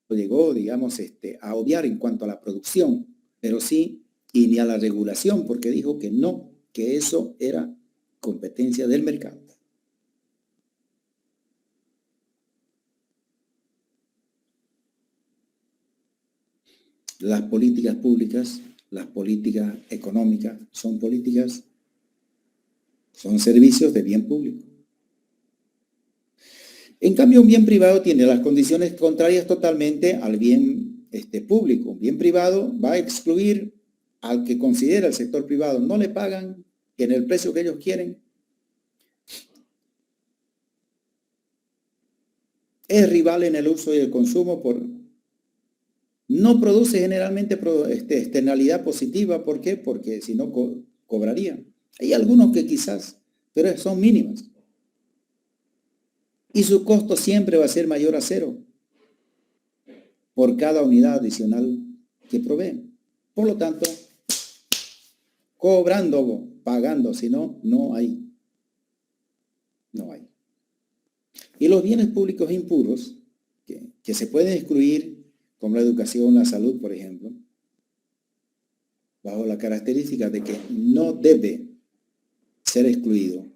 llegó, digamos, a obviar en cuanto a la producción, pero sí, y ni a la regulación, porque dijo que no, que eso era competencia del mercado. Las políticas públicas, las políticas económicas, son servicios de bien público. En cambio, un bien privado tiene las condiciones contrarias totalmente al bien público. Un bien privado va a excluir al que considera el sector privado. No le pagan en el precio que ellos quieren. Es rival en el uso y el consumo. No produce generalmente externalidad positiva. ¿Por qué? Porque si no cobraría. Hay algunos que quizás, pero son mínimas. Y su costo siempre va a ser mayor a cero por cada unidad adicional que proveen. Por lo tanto, cobrando, pagando, si no, no hay. No hay. Y los bienes públicos impuros, que se pueden excluir, como la educación, la salud, por ejemplo, bajo la característica de que no debe ser excluido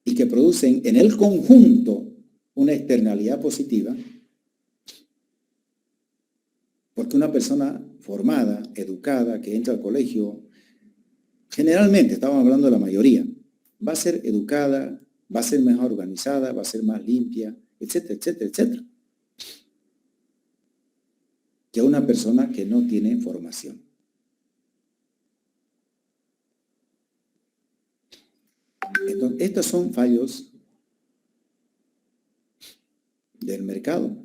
y que producen en el conjunto una externalidad positiva, porque una persona formada, educada, que entra al colegio, generalmente, estamos hablando de la mayoría, va a ser educada, va a ser mejor organizada, va a ser más limpia, etcétera, etcétera, etcétera, que una persona que no tiene formación. Entonces, estos son fallos del mercado.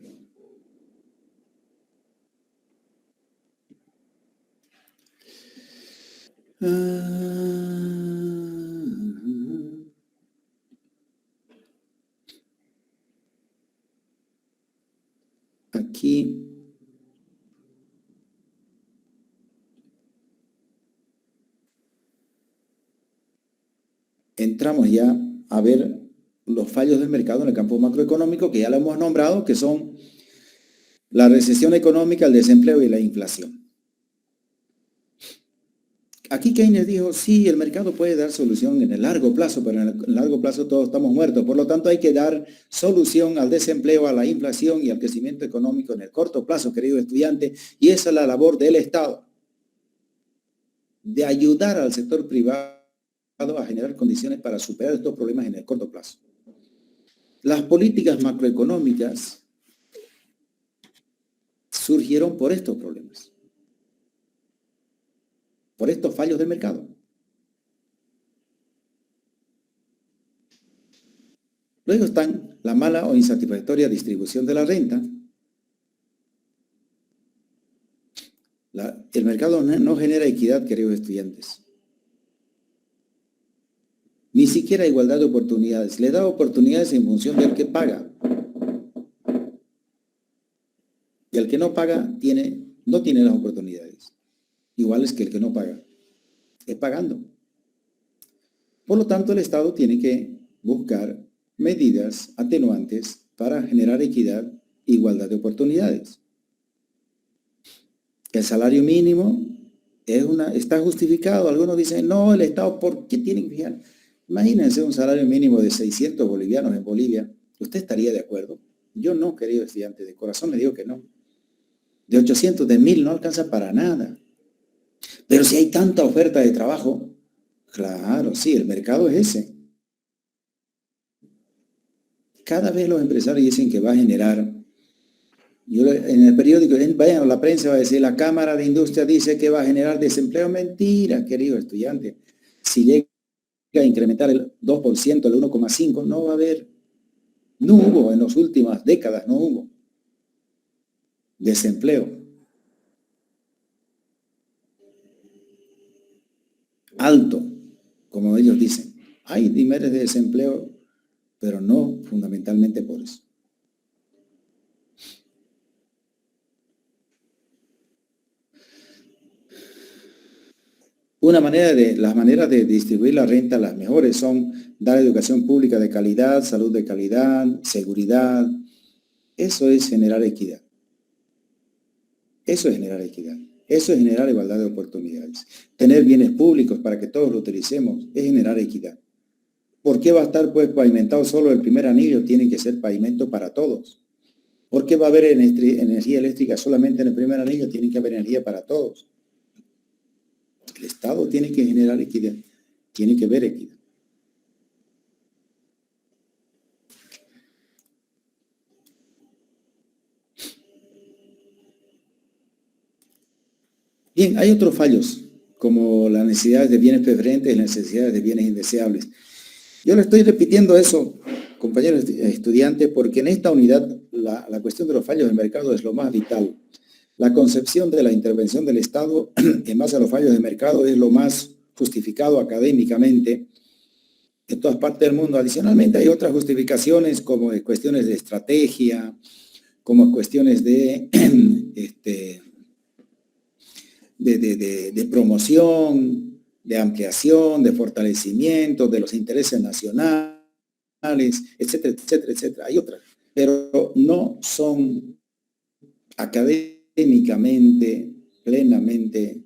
Aquí entramos ya a ver los fallos del mercado en el campo macroeconómico, que ya lo hemos nombrado, que son la recesión económica, el desempleo y la inflación. Aquí Keynes dijo, sí, el mercado puede dar solución en el largo plazo, pero en el largo plazo todos estamos muertos. Por lo tanto, hay que dar solución al desempleo, a la inflación y al crecimiento económico en el corto plazo, querido estudiante. Y esa es la labor del Estado, de ayudar al sector privado a generar condiciones para superar estos problemas en el corto plazo. Las políticas macroeconómicas surgieron por estos problemas, por estos fallos del mercado. Luego están la mala o insatisfactoria distribución de la renta. El mercado no genera equidad, queridos estudiantes. Ni siquiera igualdad de oportunidades. Le da oportunidades en función del que paga. Y el que no paga no tiene las oportunidades. Iguales que el que no paga. Es pagando. Por lo tanto, el Estado tiene que buscar medidas atenuantes para generar equidad e igualdad de oportunidades. El salario mínimo está justificado. Algunos dicen, no, el Estado, ¿por qué tiene que fijar? Imagínense un salario mínimo de 600 bolivianos en Bolivia. ¿Usted estaría de acuerdo? Yo no, querido estudiante, de corazón le digo que no. De 800, de 1000 no alcanza para nada. Pero si hay tanta oferta de trabajo, claro, sí, el mercado es ese. Cada vez los empresarios dicen que va a generar, en el periódico, vayan a la prensa, va a decir, la Cámara de Industria dice que va a generar desempleo. Mentira, querido estudiante. Si llega a incrementar el 2%, el 1,5%, no va a haber. No hubo en las últimas décadas, no hubo desempleo alto, como ellos dicen. Hay niveles de desempleo, pero no fundamentalmente por eso. Las maneras de distribuir la renta, las mejores son dar educación pública de calidad, salud de calidad, seguridad. Eso es generar equidad. Eso es generar equidad. Eso es generar igualdad de oportunidades. Tener bienes públicos para que todos lo utilicemos es generar equidad. ¿Por qué va a estar pues pavimentado solo el primer anillo? Tiene que ser pavimento para todos. ¿Por qué va a haber energía eléctrica solamente en el primer anillo? Tiene que haber energía para todos. El Estado tiene que generar equidad, tiene que ver equidad. Bien, hay otros fallos, como las necesidades de bienes preferentes y las necesidades de bienes indeseables. Yo le estoy repitiendo eso, compañeros estudiantes, porque en esta unidad la cuestión de los fallos del mercado es lo más vital. La concepción de la intervención del Estado en base a los fallos del mercado es lo más justificado académicamente en todas partes del mundo. Adicionalmente hay otras justificaciones como cuestiones de estrategia, como cuestiones de, de promoción, de ampliación, de fortalecimiento de los intereses nacionales, etcétera, etcétera, etcétera. Hay otras, pero no son académicamente, plenamente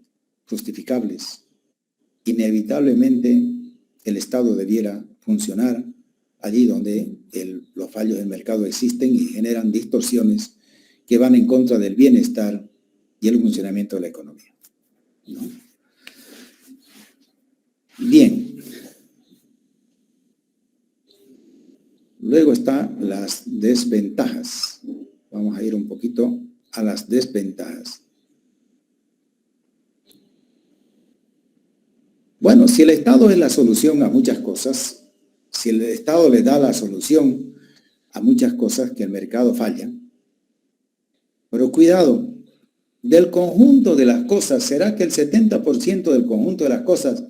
justificables. Inevitablemente el Estado debiera funcionar allí donde los fallos del mercado existen y generan distorsiones que van en contra del bienestar y el funcionamiento de la economía, ¿no? Bien. Luego están las desventajas. Vamos a ir un poquito a las desventajas. Bueno, si el Estado es la solución a muchas cosas, si el Estado le da la solución a muchas cosas que el mercado falla, pero cuidado, del conjunto de las cosas, ¿será que el 70% del conjunto de las cosas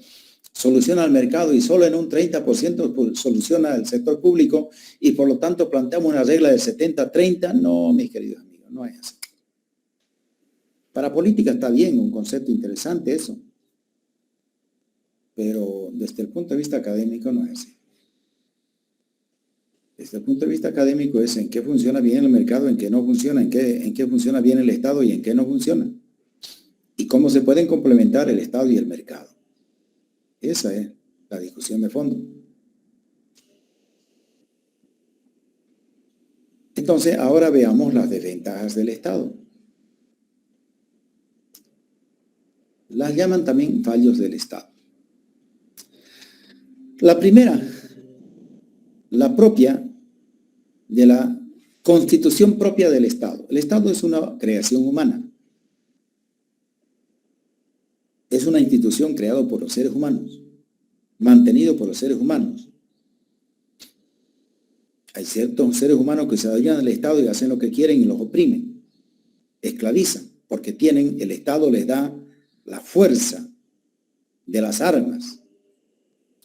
soluciona al mercado y solo en un 30% soluciona el sector público y por lo tanto planteamos una regla del 70-30? No, mis queridos amigos, no es así. Para política está bien, un concepto interesante eso, pero desde el punto de vista académico no es así. Desde el punto de vista académico es en qué funciona bien el mercado, en qué no funciona, en qué funciona bien el Estado y en qué no funciona. Y cómo se pueden complementar el Estado y el mercado. Esa es la discusión de fondo. Entonces, ahora veamos las desventajas del Estado. Las llaman también fallos del Estado. La primera, la propia de la constitución propia del Estado. El Estado es una creación humana. Es una institución creada por los seres humanos, mantenido por los seres humanos. Hay ciertos seres humanos que se adueñan del Estado y hacen lo que quieren y los oprimen, esclavizan, porque el Estado les da la fuerza de las armas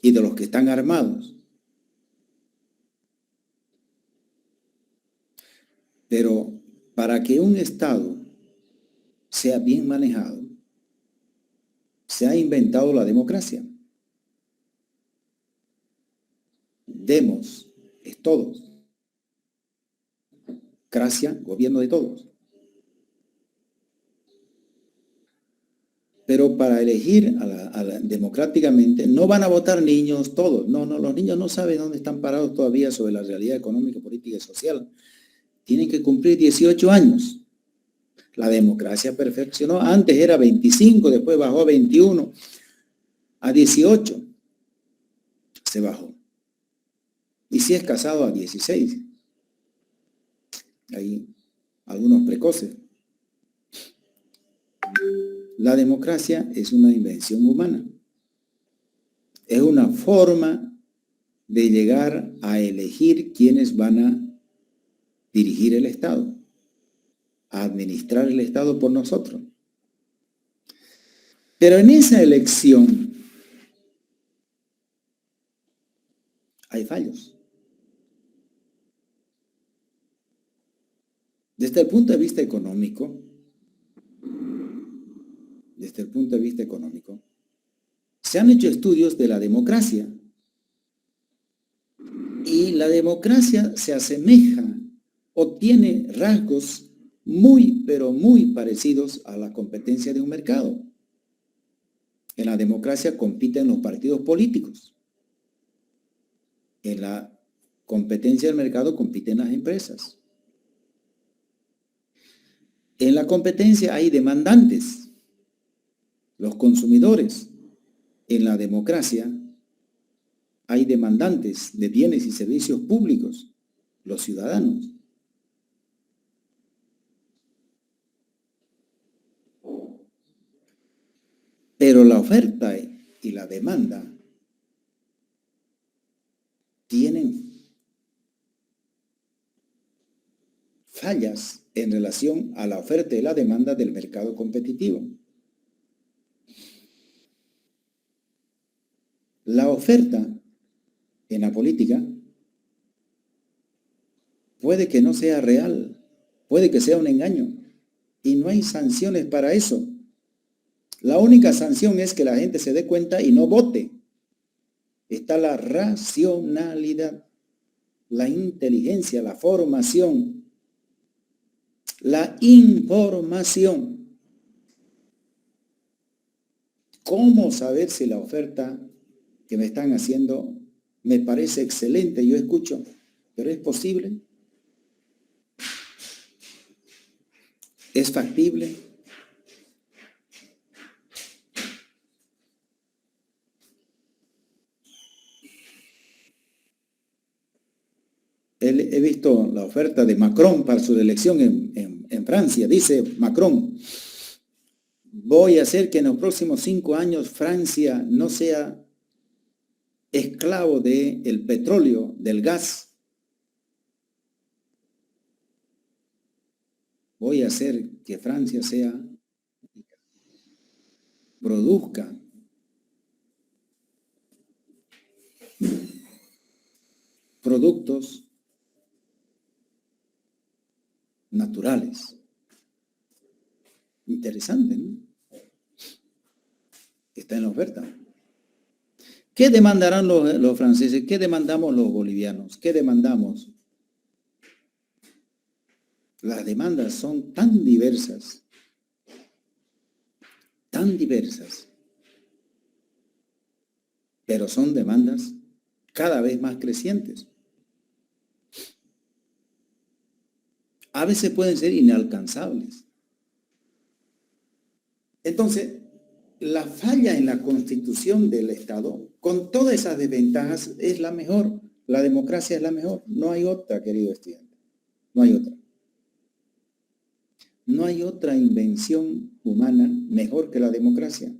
y de los que están armados. Pero para que un Estado sea bien manejado, se ha inventado la democracia. Demos es todos. Cracia, gobierno de todos. Pero para elegir democráticamente no van a votar niños todos. No, los niños no saben dónde están parados todavía sobre la realidad económica, política y social. Tienen que cumplir 18 años. La democracia perfeccionó. Antes era 25, después bajó a 21, a 18 se bajó. Y si es casado a 16. Hay algunos precoces. La democracia es una invención humana. Es una forma de llegar a elegir quiénes van a dirigir el Estado, a administrar el Estado por nosotros. Pero en esa elección hay fallos. Desde el punto de vista económico, se han hecho estudios de la democracia y la democracia se asemeja o tiene rasgos muy, pero muy parecidos a la competencia de un mercado. En la democracia compiten los partidos políticos. En la competencia del mercado compiten las empresas. En la competencia hay demandantes, los consumidores. En la democracia hay demandantes de bienes y servicios públicos, los ciudadanos. Pero la oferta y la demanda tienen fallas en relación a la oferta y la demanda del mercado competitivo. La oferta en la política puede que no sea real, puede que sea un engaño, y no hay sanciones para eso. La única sanción es que la gente se dé cuenta y no vote. Está la racionalidad, la inteligencia, la formación, la información. ¿Cómo saber si la oferta que me están haciendo me parece excelente? Yo escucho, pero ¿es posible? ¿Es factible? He visto la oferta de Macron para su elección en Francia. Dice Macron, voy a hacer que en los próximos 5 años Francia no sea esclavo del petróleo, del gas. Voy a hacer que Francia produzca productos naturales. Interesante, ¿no? Está en la oferta. ¿Qué demandarán los franceses? ¿Qué demandamos los bolivianos? ¿Qué demandamos? Las demandas son tan diversas, pero son demandas cada vez más crecientes. A veces pueden ser inalcanzables. Entonces, la falla en la constitución del Estado, con todas esas desventajas, es la mejor. La democracia es la mejor. No hay otra, querido estudiante. No hay otra. No hay otra invención humana mejor que la democracia.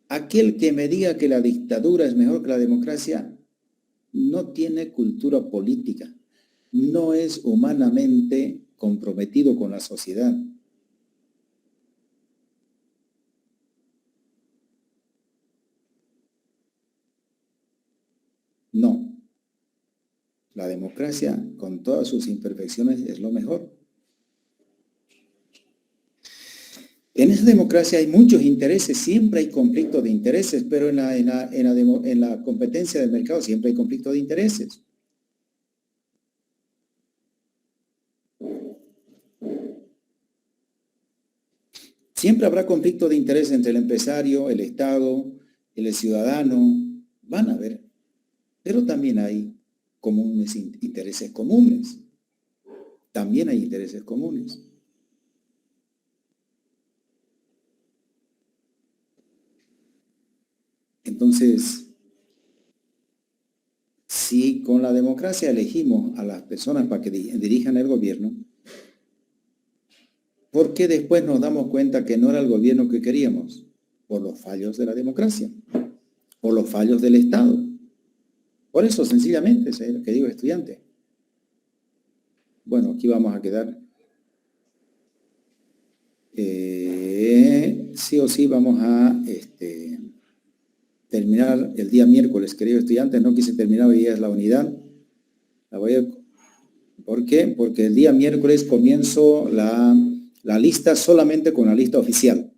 Aquel que me diga que la dictadura es mejor que la democracia, no tiene cultura política. No es humanamente comprometido con la sociedad. No. La democracia, con todas sus imperfecciones, es lo mejor. En esa democracia hay muchos intereses, siempre hay conflicto de intereses, pero en la competencia del mercado siempre hay conflicto de intereses. Siempre habrá conflicto de interés entre el empresario, el Estado, el ciudadano. Van a haber, pero también hay intereses comunes. También hay intereses comunes. Entonces, si con la democracia elegimos a las personas para que dirijan el gobierno, ¿por qué después nos damos cuenta que no era el gobierno que queríamos? Por los fallos de la democracia, por los fallos del Estado. Por eso, sencillamente, querido estudiante. Bueno, aquí vamos a quedar. Sí o sí vamos a terminar el día miércoles, querido estudiante. No quise terminar hoy día es la unidad. ¿Por qué? Porque el día miércoles comienzo la lista solamente con la lista oficial.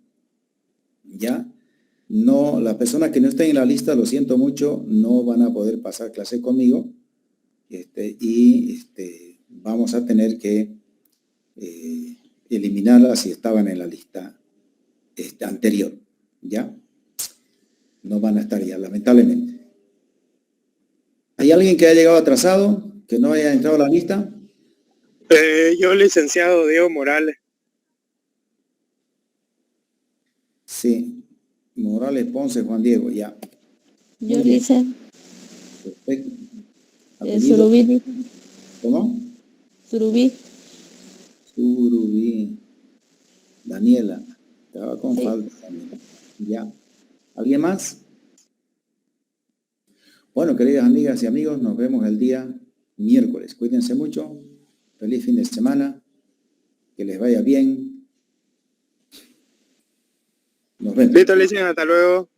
¿Ya? No, las personas que no estén en la lista, lo siento mucho, no van a poder pasar clase conmigo. Vamos a tener que eliminarlas si estaban en la lista anterior. ¿Ya? No van a estar ya, lamentablemente. ¿Hay alguien que haya llegado atrasado, que no haya entrado a la lista? Yo, licenciado Diego Morales. Sí, Morales Ponce, Juan Diego, ya. Yo dice, Perfecto. Apellido. Surubí. ¿Cómo? Surubí. Surubí. Daniela. Estaba con Sí. falta, Daniela. Ya. ¿Alguien más? Bueno, queridas amigas y amigos, nos vemos el día miércoles. Cuídense mucho. Feliz fin de semana. Que les vaya bien. Nos vemos. Listo, Licen, hasta luego.